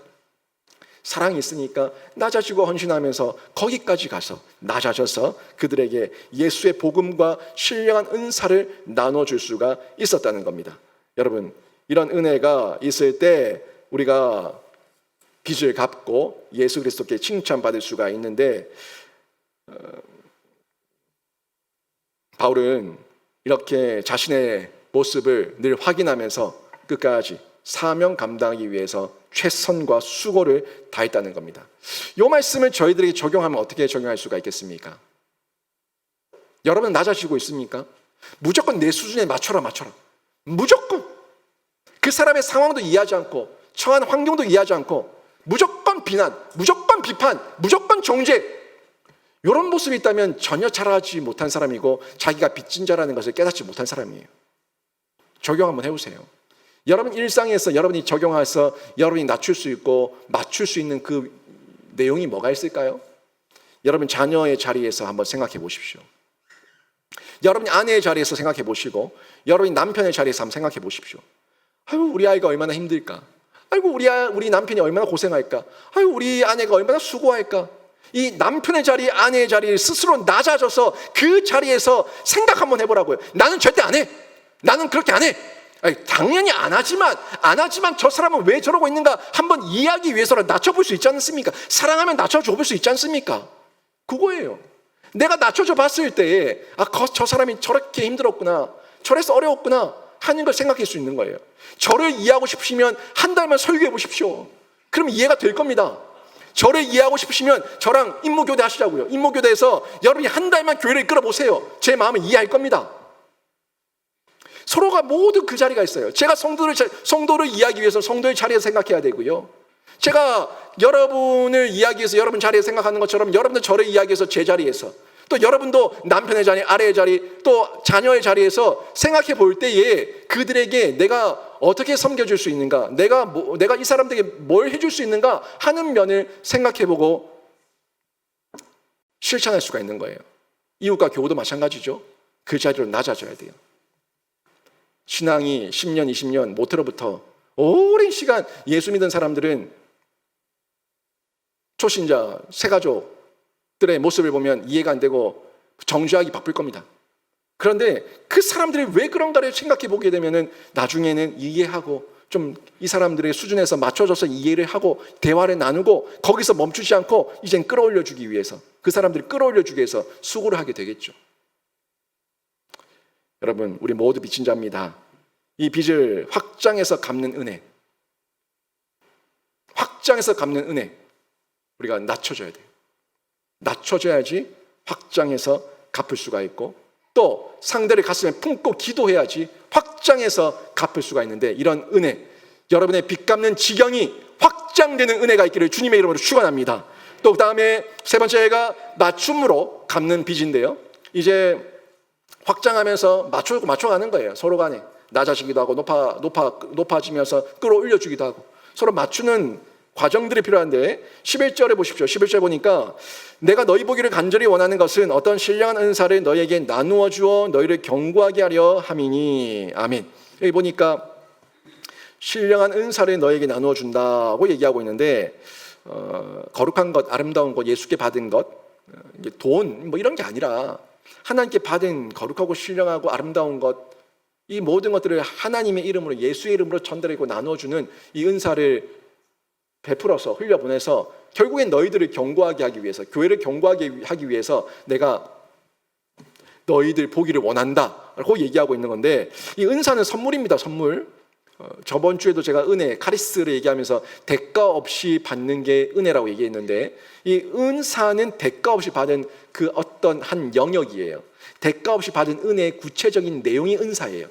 사랑이 있으니까 낮아지고 헌신하면서 거기까지 가서 낮아져서 그들에게 예수의 복음과 신령한 은사를 나눠줄 수가 있었다는 겁니다. 여러분, 이런 은혜가 있을 때 우리가 빚을 갚고 예수 그리스도께 칭찬받을 수가 있는데, 바울은 이렇게 자신의 모습을 늘 확인하면서 끝까지 사명 감당하기 위해서 최선과 수고를 다했다는 겁니다. 이 말씀을 저희들에게 적용하면 어떻게 적용할 수가 있겠습니까? 여러분 낮아지고 있습니까? 무조건 내 수준에 맞춰라. 무조건 그 사람의 상황도 이해하지 않고, 처한 환경도 이해하지 않고, 무조건 비난, 무조건 비판, 무조건 정죄, 이런 모습이 있다면 전혀 자라지 못한 사람이고 자기가 빚진 자라는 것을 깨닫지 못한 사람이에요. 적용 한번 해보세요. 여러분 일상에서 여러분이 적용해서 여러분이 낮출 수 있고 맞출 수 있는 그 내용이 뭐가 있을까요? 여러분 자녀의 자리에서 한번 생각해 보십시오. 여러분이 아내의 자리에서 생각해 보시고, 여러분이 남편의 자리에서 한번 생각해 보십시오. 아유, 우리 아이가 얼마나 힘들까? 아이고, 우리 남편이 얼마나 고생할까? 아유, 우리 아내가 얼마나 수고할까? 이 남편의 자리, 아내의 자리를 스스로 낮아져서 그 자리에서 생각 한번 해보라고요. 나는 절대 안 해. 나는 그렇게 안 해. 아니, 당연히 안 하지만 저 사람은 왜 저러고 있는가 한번 이해하기 위해서라도 낮춰볼 수 있지 않습니까? 사랑하면 낮춰줘 볼 수 있지 않습니까? 그거예요. 내가 낮춰줘 봤을 때에 저 사람이 저렇게 힘들었구나, 저래서 어려웠구나 하는 걸 생각할 수 있는 거예요. 저를 이해하고 싶으시면 한 달만 설교해 보십시오. 그럼 이해가 될 겁니다. 저를 이해하고 싶으시면 저랑 임무교대 하시자고요. 임무교대에서 여러분이 한 달만 교회를 이끌어 보세요. 제 마음을 이해할 겁니다. 서로가 모두 그 자리가 있어요. 제가 성도를 이해하기 위해서 성도의 자리에서 생각해야 되고요. 제가 여러분을 이해하기 위해서 여러분 자리에서 생각하는 것처럼 여러분도 저를 이해하기 위해서 제 자리에서, 또 여러분도 남편의 자리, 아내의 자리, 또 자녀의 자리에서 생각해 볼 때에 그들에게 내가 어떻게 섬겨줄 수 있는가, 내가 이 사람들에게 뭘 해줄 수 있는가 하는 면을 생각해 보고 실천할 수가 있는 거예요. 이웃과 교우도 마찬가지죠. 그 자리로 낮아져야 돼요. 신앙이 10년, 20년 모태로부터 오랜 시간 예수 믿은 사람들은 초신자, 새가족들의 모습을 보면 이해가 안 되고 정죄하기 바쁠 겁니다. 그런데 그 사람들이 왜 그런가를 생각해 보게 되면 나중에는 이해하고 좀 이 사람들의 수준에서 맞춰져서 이해를 하고 대화를 나누고 거기서 멈추지 않고 이젠 끌어올려 주기 위해서, 그 사람들을 끌어올려 주기 위해서 수고를 하게 되겠죠. 여러분, 우리 모두 빚진 자입니다. 이 빚을 확장해서 갚는 은혜, 확장해서 갚는 은혜, 우리가 낮춰줘야 돼요. 낮춰줘야지 확장해서 갚을 수가 있고, 또 상대를 가슴에 품고 기도해야지 확장해서 갚을 수가 있는데, 이런 은혜, 여러분의 빚 갚는 지경이 확장되는 은혜가 있기를 주님의 이름으로 축원합니다. 또 그 다음에 세 번째가 맞춤으로 갚는 빚인데요, 이제 확장하면서 맞춰가는 거예요. 서로 간에 낮아지기도 하고 높아지면서 끌어올려주기도 하고 서로 맞추는 과정들이 필요한데, 11절에 보십시오. 11절 보니까 내가 너희 보기를 간절히 원하는 것은 어떤 신령한 은사를 너희에게 나누어 주어 너희를 견고하게 하려 함이니. 아멘. 여기 보니까 신령한 은사를 너희에게 나누어 준다고 얘기하고 있는데, 거룩한 것, 아름다운 것, 예수께 받은 것, 돈 뭐 이런 게 아니라 하나님께 받은 거룩하고 신령하고 아름다운 것, 이 모든 것들을 하나님의 이름으로, 예수의 이름으로 전달하고 나누어주는 이 은사를 베풀어서 흘려보내서 결국엔 너희들을 견고하게 하기 위해서, 교회를 견고하게 하기 위해서 내가 너희들 보기를 원한다라고 얘기하고 있는 건데, 이 은사는 선물입니다. 선물. 저번 주에도 제가 은혜, 카리스를 얘기하면서 대가 없이 받는 게 은혜라고 얘기했는데, 이 은사는 대가 없이 받은 그 어떤 한 영역이에요. 대가 없이 받은 은혜의 구체적인 내용이 은사예요.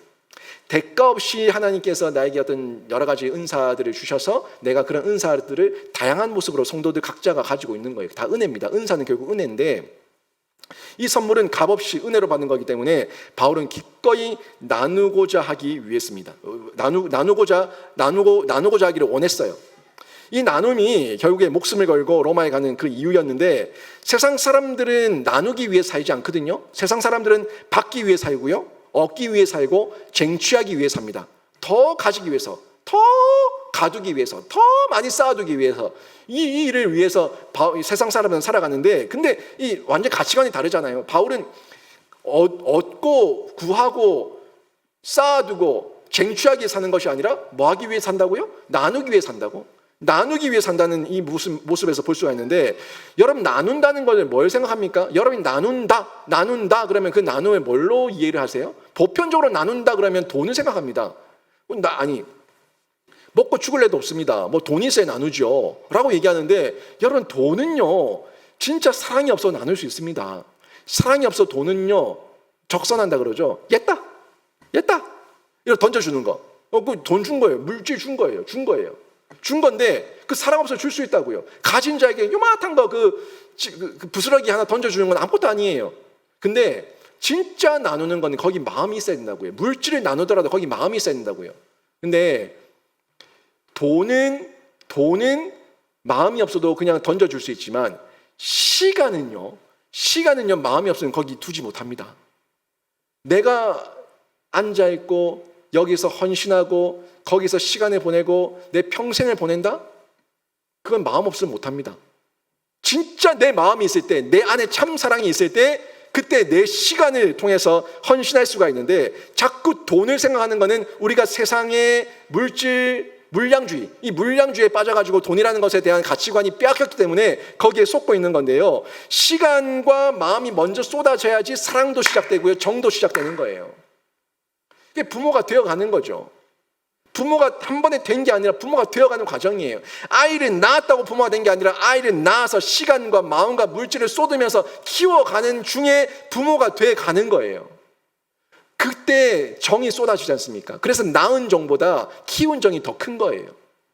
대가 없이 하나님께서 나에게 어떤 여러 가지 은사들을 주셔서 내가 그런 은사들을 다양한 모습으로 성도들 각자가 가지고 있는 거예요. 다 은혜입니다. 은사는 결국 은혜인데, 이 선물은 값없이 은혜로 받는 거기 때문에 바울은 기꺼이 나누고자 하기 위해서입니다. 나누고자 하기를 원했어요. 이 나눔이 결국에 목숨을 걸고 로마에 가는 그 이유였는데, 세상 사람들은 나누기 위해 살지 않거든요. 세상 사람들은 받기 위해 살고요, 얻기 위해 살고 쟁취하기 위해 삽니다. 더 가지기 위해서, 더 가두기 위해서, 더 많이 쌓아두기 위해서, 이 일을 위해서 세상 사람은 살아가는데, 근데 이 완전 가치관이 다르잖아요. 바울은 얻고 구하고 쌓아두고 쟁취하기 위해 사는 것이 아니라 뭐 하기 위해 산다고요? 나누기 위해 산다고. 나누기 위해 산다는 이 모습에서 볼 수가 있는데, 여러분 나눈다는 것을 뭘 생각합니까? 여러분이 나눈다 그러면 그 나눔을 뭘로 이해를 하세요? 보편적으로 나눈다 그러면 돈을 생각합니다. 아니, 먹고 죽을 애도 없습니다. 뭐 돈이 있어야 나누죠 라고 얘기하는데, 여러분 돈은요 진짜 사랑이 없어 나눌 수 있습니다. 사랑이 없어 돈은요 적선한다 그러죠. 옛다 이거 던져주는 거, 그 돈 준 거예요. 물질 준 거예요. 준 건데 그 사랑 없어 줄 수 있다고요. 가진 자에게 요만한 거 그 부스러기 하나 던져주는 건 아무것도 아니에요. 근데 진짜 나누는 건 거기 마음이 있어야 된다고요. 물질을 나누더라도 거기 마음이 있어야 된다고요. 근데 돈은 마음이 없어도 그냥 던져줄 수 있지만, 시간은요 마음이 없으면 거기 두지 못합니다. 내가 앉아있고 여기서 헌신하고 거기서 시간을 보내고 내 평생을 보낸다? 그건 마음 없으면 못합니다. 진짜 내 마음이 있을 때, 내 안에 참 사랑이 있을 때, 그때 내 시간을 통해서 헌신할 수가 있는데, 자꾸 돈을 생각하는 것은 우리가 세상의 물량주의, 이 물량주의에 빠져가지고 돈이라는 것에 대한 가치관이 빼앗겼기 때문에 거기에 속고 있는 건데요, 시간과 마음이 먼저 쏟아져야지 사랑도 시작되고요, 정도 시작되는 거예요. 이게 부모가 되어가는 거죠. 부모가 한 번에 된 게 아니라 부모가 되어가는 과정이에요. 아이를 낳았다고 부모가 된 게 아니라 아이를 낳아서 시간과 마음과 물질을 쏟으면서 키워가는 중에 부모가 돼가는 거예요. 그때 정이 쏟아지지 않습니까? 그래서 낳은 정보다 키운 정이 더 큰 거예요.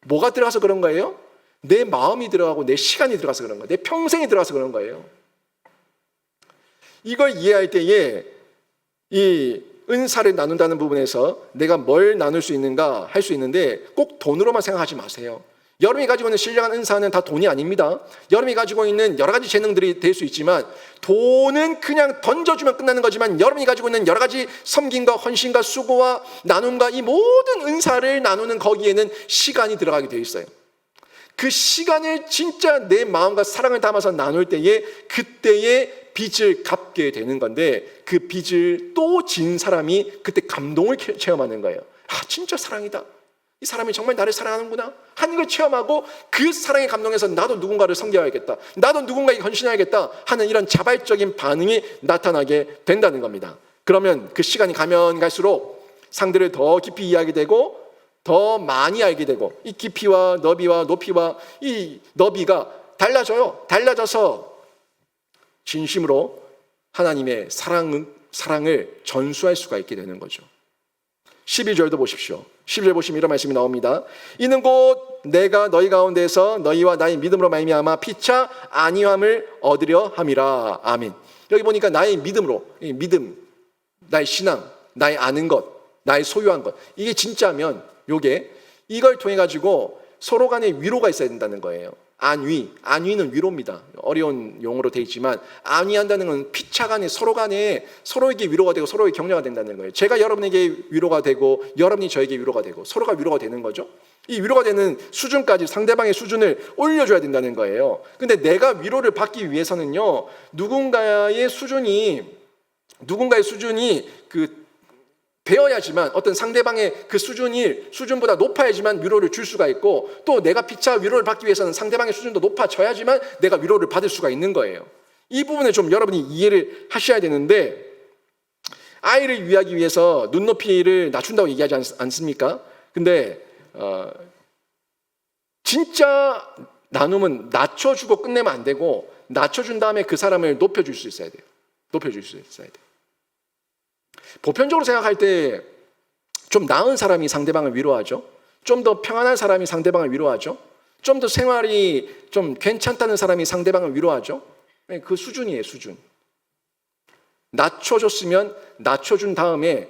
뭐가 들어가서 그런 거예요? 내 마음이 들어가고 내 시간이 들어가서 그런 거예요. 내 평생이 들어가서 그런 거예요. 이걸 이해할 때에 이 은사를 나눈다는 부분에서 내가 뭘 나눌 수 있는가 할 수 있는데, 꼭 돈으로만 생각하지 마세요. 여러분이 가지고 있는 신령한 은사는 다 돈이 아닙니다. 여러분이 가지고 있는 여러 가지 재능들이 될 수 있지만, 돈은 그냥 던져주면 끝나는 거지만, 여러분이 가지고 있는 여러 가지 섬김과 헌신과 수고와 나눔과 이 모든 은사를 나누는 거기에는 시간이 들어가게 되어 있어요. 그 시간을 진짜 내 마음과 사랑을 담아서 나눌 때에, 그때에 빚을 갚게 되는 건데, 그 빚을 또 진 사람이 그때 감동을 체험하는 거예요. 아, 진짜 사랑이다. 이 사람이 정말 나를 사랑하는구나 하는 걸 체험하고, 그 사랑에 감동해서 나도 누군가를 섬겨야겠다, 나도 누군가에게 헌신해야겠다 하는 이런 자발적인 반응이 나타나게 된다는 겁니다. 그러면 그 시간이 가면 갈수록 상대를 더 깊이 이해하게 되고 더 많이 알게 되고 이 깊이와 너비와 높이와 이 너비가 달라져요. 달라져서 진심으로 하나님의 사랑을 전수할 수가 있게 되는 거죠. 12절도 보십시오. 12절 보시면 이런 말씀이 나옵니다. 이는 곧 내가 너희 가운데서 너희와 나의 믿음으로 말미암아 피차 안위함을 얻으려 함이라. 아멘. 여기 보니까 나의 믿음으로, 믿음, 나의 신앙, 나의 아는 것, 나의 소유한 것, 이게 진짜면 요게 이걸 통해 가지고 서로 간에 위로가 있어야 된다는 거예요. 안위는 위로입니다. 어려운 용어로 되어 있지만 안위한다는 건 피차 간에 서로 간에 서로에게 위로가 되고 서로에게 격려가 된다는 거예요. 제가 여러분에게 위로가 되고 여러분이 저에게 위로가 되고 서로가 위로가 되는 거죠. 이 위로가 되는 수준까지 상대방의 수준을 올려줘야 된다는 거예요. 근데 내가 위로를 받기 위해서는요, 누군가의 수준이 배워야지만 어떤 상대방의 그 수준보다 높아야지만 위로를 줄 수가 있고, 또 내가 피차 위로를 받기 위해서는 상대방의 수준도 높아져야지만 내가 위로를 받을 수가 있는 거예요. 이 부분을 좀 여러분이 이해를 하셔야 되는데, 아이를 위하기 위해서 눈높이를 낮춘다고 얘기하지 않습니까? 근데 진짜 나눔은 낮춰주고 끝내면 안 되고, 낮춰준 다음에 그 사람을 높여줄 수 있어야 돼요. 보편적으로 생각할 때 좀 나은 사람이 상대방을 위로하죠. 좀 더 평안한 사람이 상대방을 위로하죠. 좀 더 생활이 좀 괜찮다는 사람이 상대방을 위로하죠. 그 수준이에요, 수준. 낮춰줬으면 낮춰준 다음에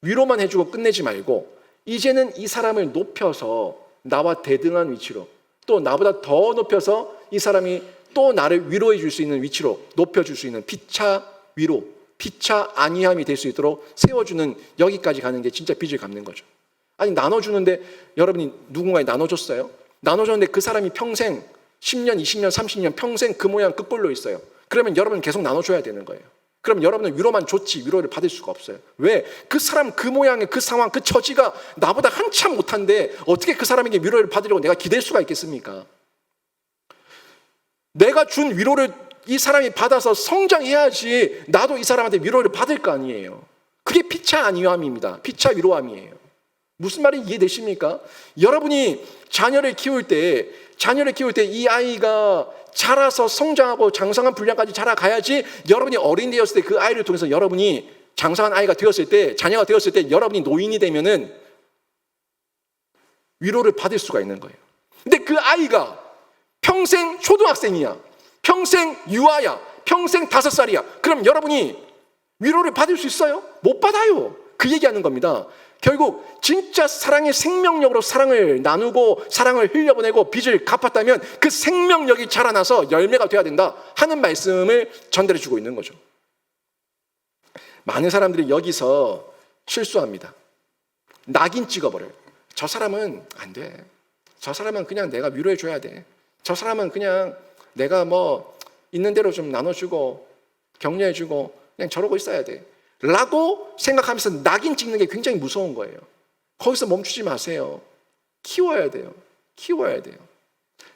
위로만 해주고 끝내지 말고, 이제는 이 사람을 높여서 나와 대등한 위치로, 또 나보다 더 높여서 이 사람이 또 나를 위로해 줄 수 있는 위치로 높여줄 수 있는 피차 위로, 피차 안위함이 될 수 있도록 세워주는, 여기까지 가는 게 진짜 빚을 갚는 거죠. 아니, 나눠주는데 여러분이 누군가에 나눠줬어요? 나눠줬는데 그 사람이 평생 10년, 20년, 30년 평생 그 모양 그 꼴로 있어요. 그러면 여러분은 계속 나눠줘야 되는 거예요. 그럼 여러분은 위로만 줬지 위로를 받을 수가 없어요. 왜? 그 사람 그 모양의 그 상황 그 처지가 나보다 한참 못한데 어떻게 그 사람에게 위로를 받으려고 내가 기댈 수가 있겠습니까? 내가 준 위로를 이 사람이 받아서 성장해야지 나도 이 사람한테 위로를 받을 거 아니에요. 그게 피차 안위함입니다. 피차 위로함이에요. 무슨 말인지 이해되십니까? 여러분이 자녀를 키울 때 이 아이가 자라서 성장하고 장성한 분량까지 자라가야지, 여러분이 어린 되었을 때 그 아이를 통해서 여러분이 장성한 아이가 되었을 때, 자녀가 되었을 때 여러분이 노인이 되면은 위로를 받을 수가 있는 거예요. 근데 그 아이가 평생 초등학생이야, 평생 유아야, 평생 5살이야. 그럼 여러분이 위로를 받을 수 있어요? 못 받아요. 그 얘기하는 겁니다. 결국 진짜 사랑의 생명력으로 사랑을 나누고 사랑을 흘려보내고 빚을 갚았다면 그 생명력이 자라나서 열매가 돼야 된다 하는 말씀을 전달해주고 있는 거죠. 많은 사람들이 여기서 실수합니다. 낙인 찍어버려요. 저 사람은 안 돼. 저 사람은 그냥 내가 위로해줘야 돼. 저 사람은 그냥 내가 뭐 있는 대로 좀 나눠주고 격려해주고 그냥 저러고 있어야 돼 라고 생각하면서 낙인 찍는 게 굉장히 무서운 거예요. 거기서 멈추지 마세요. 키워야 돼요.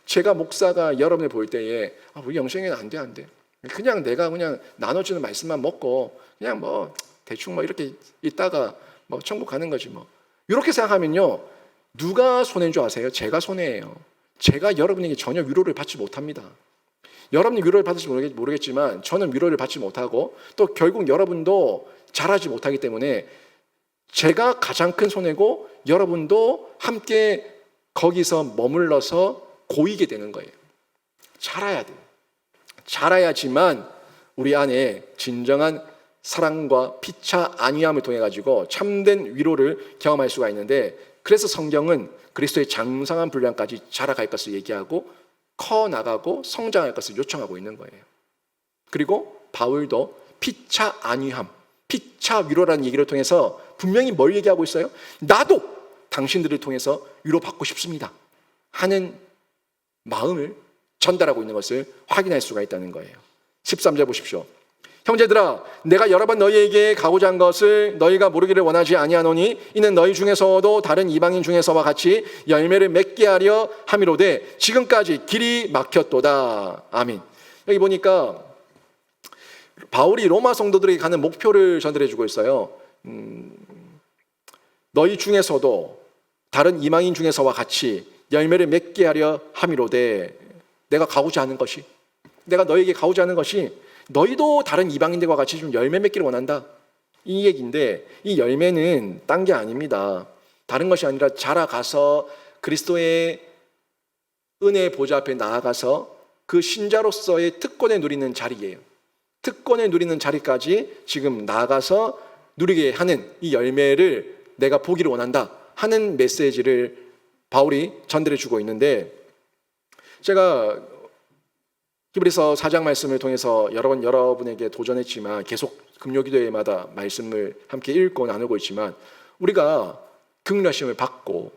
제가 목사가 여러분을 볼 때에 우리 영생이는 안 돼. 그냥 내가 그냥 나눠주는 말씀만 먹고 그냥 뭐 대충 뭐 이렇게 있다가 뭐 천국 가는 거지 뭐. 이렇게 생각하면요, 누가 손해인 줄 아세요? 제가 손해예요. 제가 여러분에게 전혀 위로를 받지 못합니다. 여러분이 위로를 받을지 모르겠지만 저는 위로를 받지 못하고, 또 결국 여러분도 잘하지 못하기 때문에 제가 가장 큰 손해고, 여러분도 함께 거기서 머물러서 고이게 되는 거예요. 자라야 돼요. 자라야지만 우리 안에 진정한 사랑과 피차 안위함을 통해 가지고 참된 위로를 경험할 수가 있는데, 그래서 성경은 그리스도의 장성한 분량까지 자라갈 것을 얘기하고 커나가고 성장할 것을 요청하고 있는 거예요. 그리고 바울도 피차 안위함, 피차 위로라는 얘기를 통해서 분명히 뭘 얘기하고 있어요? 나도 당신들을 통해서 위로받고 싶습니다 하는 마음을 전달하고 있는 것을 확인할 수가 있다는 거예요. 13절 보십시오. 형제들아, 내가 여러 번 너희에게 가고자 한 것을 너희가 모르기를 원하지 아니하노니 이는 너희 중에서도 다른 이방인 중에서와 같이 열매를 맺게 하려 함이로되 지금까지 길이 막혔도다. 아멘. 여기 보니까 바울이 로마 성도들에게 가는 목표를 전달해 주고 있어요. 너희 중에서도 다른 이방인 중에서와 같이 열매를 맺게 하려 함이로되, 내가 가고자 하는 것이, 내가 너에게 가고자 하는 것이 너희도 다른 이방인들과 같이 좀 열매 맺기를 원한다, 이 얘기인데, 이 열매는 딴 게 아닙니다. 다른 것이 아니라 자라가서 그리스도의 은혜의 보좌 앞에 나아가서 그 신자로서의 특권에 누리는 자리예요. 특권에 누리는 자리까지 지금 나아가서 누리게 하는 이 열매를 내가 보기를 원한다 하는 메시지를 바울이 전달해 주고 있는데, 제가 히브리서 4장 말씀을 통해서 여러 번 여러분에게 도전했지만, 계속 금요기도회마다 말씀을 함께 읽고 나누고 있지만, 우리가 긍휼하심을 받고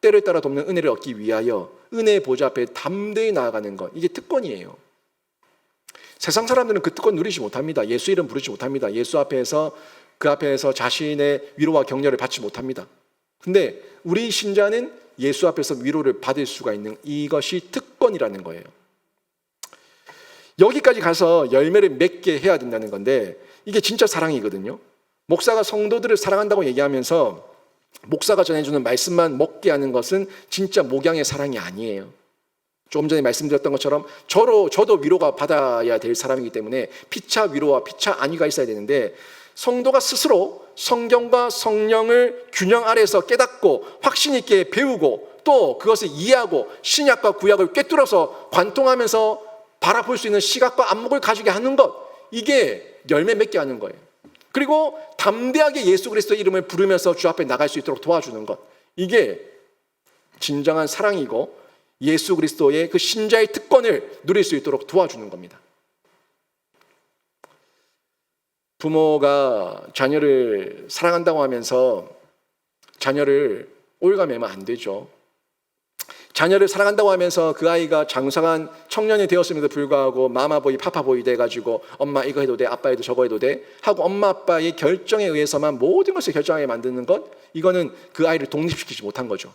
때를 따라 돕는 은혜를 얻기 위하여 은혜의 보좌 앞에 담대히 나아가는 것, 이게 특권이에요. 세상 사람들은 그 특권 누리지 못합니다. 예수 이름 부르지 못합니다. 예수 앞에서, 그 앞에서 자신의 위로와 격려를 받지 못합니다. 근데 우리 신자는 예수 앞에서 위로를 받을 수가 있는, 이것이 특권이라는 거예요. 여기까지 가서 열매를 맺게 해야 된다는 건데, 이게 진짜 사랑이거든요. 목사가 성도들을 사랑한다고 얘기하면서 목사가 전해주는 말씀만 먹게 하는 것은 진짜 목양의 사랑이 아니에요. 조금 전에 말씀드렸던 것처럼 저도 위로가 받아야 될 사람이기 때문에 피차 위로와 피차 안위가 있어야 되는데, 성도가 스스로 성경과 성령을 균형 아래에서 깨닫고 확신 있게 배우고 또 그것을 이해하고 신약과 구약을 꿰뚫어서 관통하면서 바라볼 수 있는 시각과 안목을 가지게 하는 것, 이게 열매 맺게 하는 거예요. 그리고 담대하게 예수 그리스도의 이름을 부르면서 주 앞에 나갈 수 있도록 도와주는 것, 이게 진정한 사랑이고 예수 그리스도의 그 신자의 특권을 누릴 수 있도록 도와주는 겁니다. 부모가 자녀를 사랑한다고 하면서 자녀를 올가매면 안 되죠. 자녀를 사랑한다고 하면서 그 아이가 장성한 청년이 되었음에도 불구하고 마마보이 파파보이 돼가지고 엄마 이거 해도 돼, 아빠 해도 저거 해도 돼 하고 엄마 아빠의 결정에 의해서만 모든 것을 결정하게 만드는 것, 이거는 그 아이를 독립시키지 못한 거죠.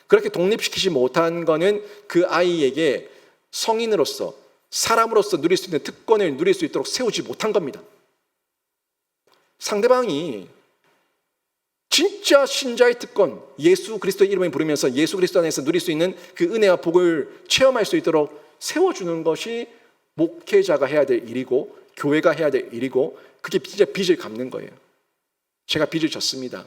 그렇게 독립시키지 못한 거는 그 아이에게 성인으로서, 사람으로서 누릴 수 있는 특권을 누릴 수 있도록 세우지 못한 겁니다. 상대방이 진짜 신자의 특권, 예수 그리스도의 이름을 부르면서 예수 그리스도 안에서 누릴 수 있는 그 은혜와 복을 체험할 수 있도록 세워주는 것이 목회자가 해야 될 일이고 교회가 해야 될 일이고, 그게 진짜 빚을 갚는 거예요. 제가 빚을 졌습니다.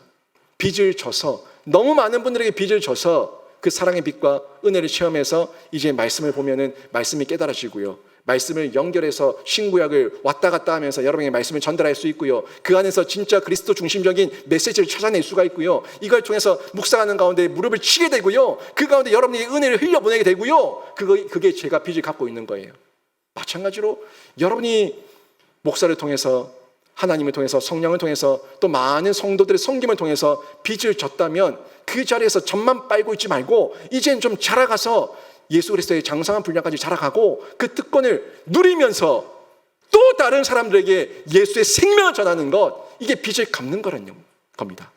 빚을 져서, 너무 많은 분들에게 빚을 져서 그 사랑의 빛과 은혜를 체험해서 이제 말씀을 보면은 말씀이 깨달아지고요, 말씀을 연결해서 신구약을 왔다 갔다 하면서 여러분에게 말씀을 전달할 수 있고요, 그 안에서 진짜 그리스도 중심적인 메시지를 찾아낼 수가 있고요, 이걸 통해서 묵상하는 가운데 무릎을 치게 되고요, 그 가운데 여러분에게 은혜를 흘려보내게 되고요, 그게 제가 빚을 갖고 있는 거예요. 마찬가지로 여러분이 목사를 통해서, 하나님을 통해서, 성령을 통해서, 또 많은 성도들의 섬김을 통해서 빚을 졌다면 그 자리에서 젖만 빨고 있지 말고 이제는 좀 자라가서 예수 그리스도의 장성한 분량까지 자라가고 그 특권을 누리면서 또 다른 사람들에게 예수의 생명을 전하는 것, 이게 빚을 갚는 거라는 겁니다.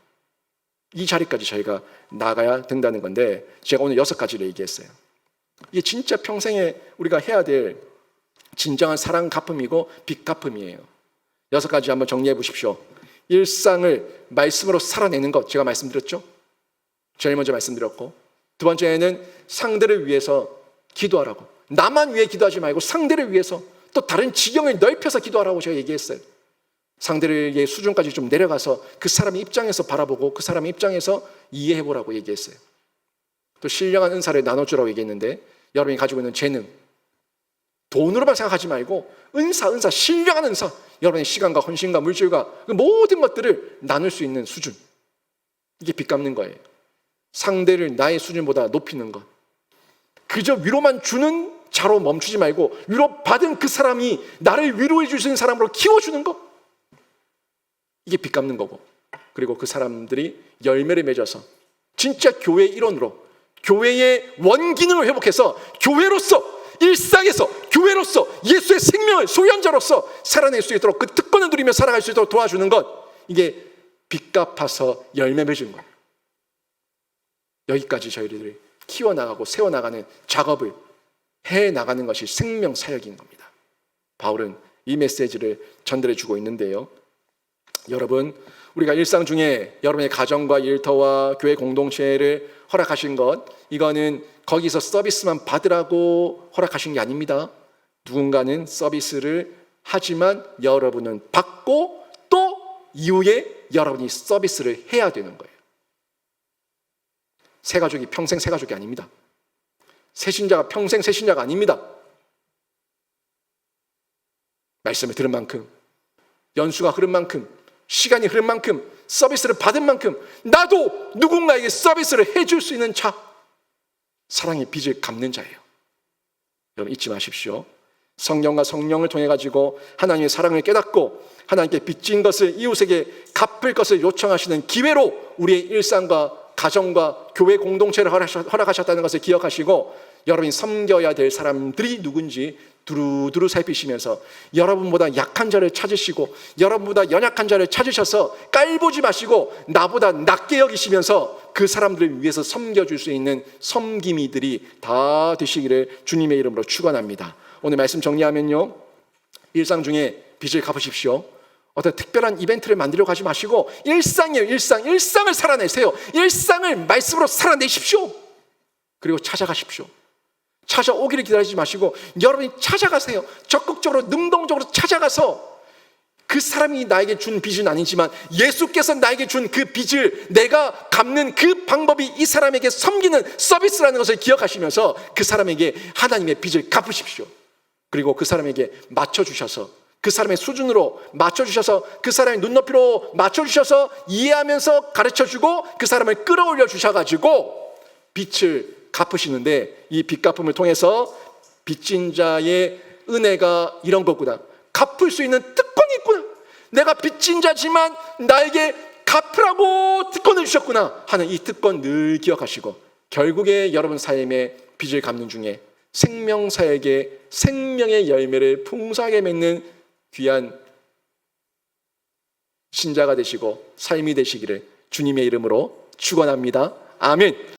이 자리까지 저희가 나가야 된다는 건데, 제가 오늘 6가지를 얘기했어요. 이게 진짜 평생에 우리가 해야 될 진정한 사랑 갚음이고 빚 갚음이에요. 6가지 한번 정리해 보십시오. 일상을 말씀으로 살아내는 것, 제가 말씀드렸죠. 제일 먼저 말씀드렸고, 두 번째는 상대를 위해서 기도하라고, 나만 위해 기도하지 말고 상대를 위해서 또 다른 지경을 넓혀서 기도하라고 제가 얘기했어요. 상대의 수준까지 좀 내려가서 그 사람의 입장에서 바라보고 그 사람의 입장에서 이해해보라고 얘기했어요. 또 신령한 은사를 나눠주라고 얘기했는데, 여러분이 가지고 있는 재능, 돈으로만 생각하지 말고 은사, 신령한 은사, 여러분의 시간과 헌신과 물질과 그 모든 것들을 나눌 수 있는 수준, 이게 빚 갚는 거예요. 상대를 나의 수준보다 높이는 것, 그저 위로만 주는 자로 멈추지 말고 위로받은 그 사람이 나를 위로해 주시는 사람으로 키워주는 것, 이게 빚 갚는 거고, 그리고 그 사람들이 열매를 맺어서 진짜 교회의 일원으로, 교회의 원기능을 회복해서 교회로서, 일상에서 교회로서 예수의 생명을 소유한자로서 살아낼 수 있도록, 그 특권을 누리며 살아갈 수 있도록 도와주는 것, 이게 빚 갚아서 열매 맺은 거예요. 여기까지 저희들이 키워나가고 세워나가는 작업을 해나가는 것이 생명사역인 겁니다. 바울은 이 메시지를 전달해 주고 있는데요, 여러분, 우리가 일상 중에 여러분의 가정과 일터와 교회 공동체를 허락하신 것, 이거는 거기서 서비스만 받으라고 허락하신 게 아닙니다. 누군가는 서비스를 하지만 여러분은 받고 또 이후에 여러분이 서비스를 해야 되는 거예요. 새가족이 평생 새가족이 아닙니다. 새신자가 평생 새신자가 아닙니다. 말씀을 들은 만큼, 연수가 흐른 만큼, 시간이 흐른 만큼, 서비스를 받은 만큼 나도 누군가에게 서비스를 해줄 수 있는 자, 사랑의 빚을 갚는 자예요. 여러분 잊지 마십시오. 성령과 성령을 통해 가지고 하나님의 사랑을 깨닫고 하나님께 빚진 것을 이웃에게 갚을 것을 요청하시는 기회로 우리의 일상과 가정과 교회 공동체를 허락하셨다는 것을 기억하시고, 여러분이 섬겨야 될 사람들이 누군지 두루두루 살피시면서 여러분보다 약한 자를 찾으시고 여러분보다 연약한 자를 찾으셔서 깔보지 마시고 나보다 낮게 여기시면서 그 사람들을 위해서 섬겨줄 수 있는 섬김이들이 다 되시기를 주님의 이름으로 축원합니다. 오늘 말씀 정리하면요, 일상 중에 빚을 갚으십시오. 어떤 특별한 이벤트를 만들어 가지 마시고 일상이에요. 일상을 살아내세요. 일상을 말씀으로 살아내십시오. 그리고 찾아가십시오. 찾아오기를 기다리지 마시고 여러분이 찾아가세요. 적극적으로 능동적으로 찾아가서 그 사람이 나에게 준 빚은 아니지만 예수께서 나에게 준 그 빚을 내가 갚는 그 방법이 이 사람에게 섬기는 서비스라는 것을 기억하시면서 그 사람에게 하나님의 빚을 갚으십시오. 그리고 그 사람에게 맞춰주셔서, 그 사람의 수준으로 맞춰주셔서, 그 사람의 눈높이로 맞춰주셔서 이해하면서 가르쳐주고 그 사람을 끌어올려 주셔가지고 빚을 갚으시는데, 이 빚 갚음을 통해서 빚진 자의 은혜가 이런 거구나, 갚을 수 있는 특권이 있구나, 내가 빚진 자지만 나에게 갚으라고 특권을 주셨구나 하는 이 특권 늘 기억하시고, 결국에 여러분 삶의 빚을 갚는 중에 생명사에게 생명의 열매를 풍성하게 맺는 귀한 신자가 되시고 삶이 되시기를 주님의 이름으로 축원합니다. 아멘.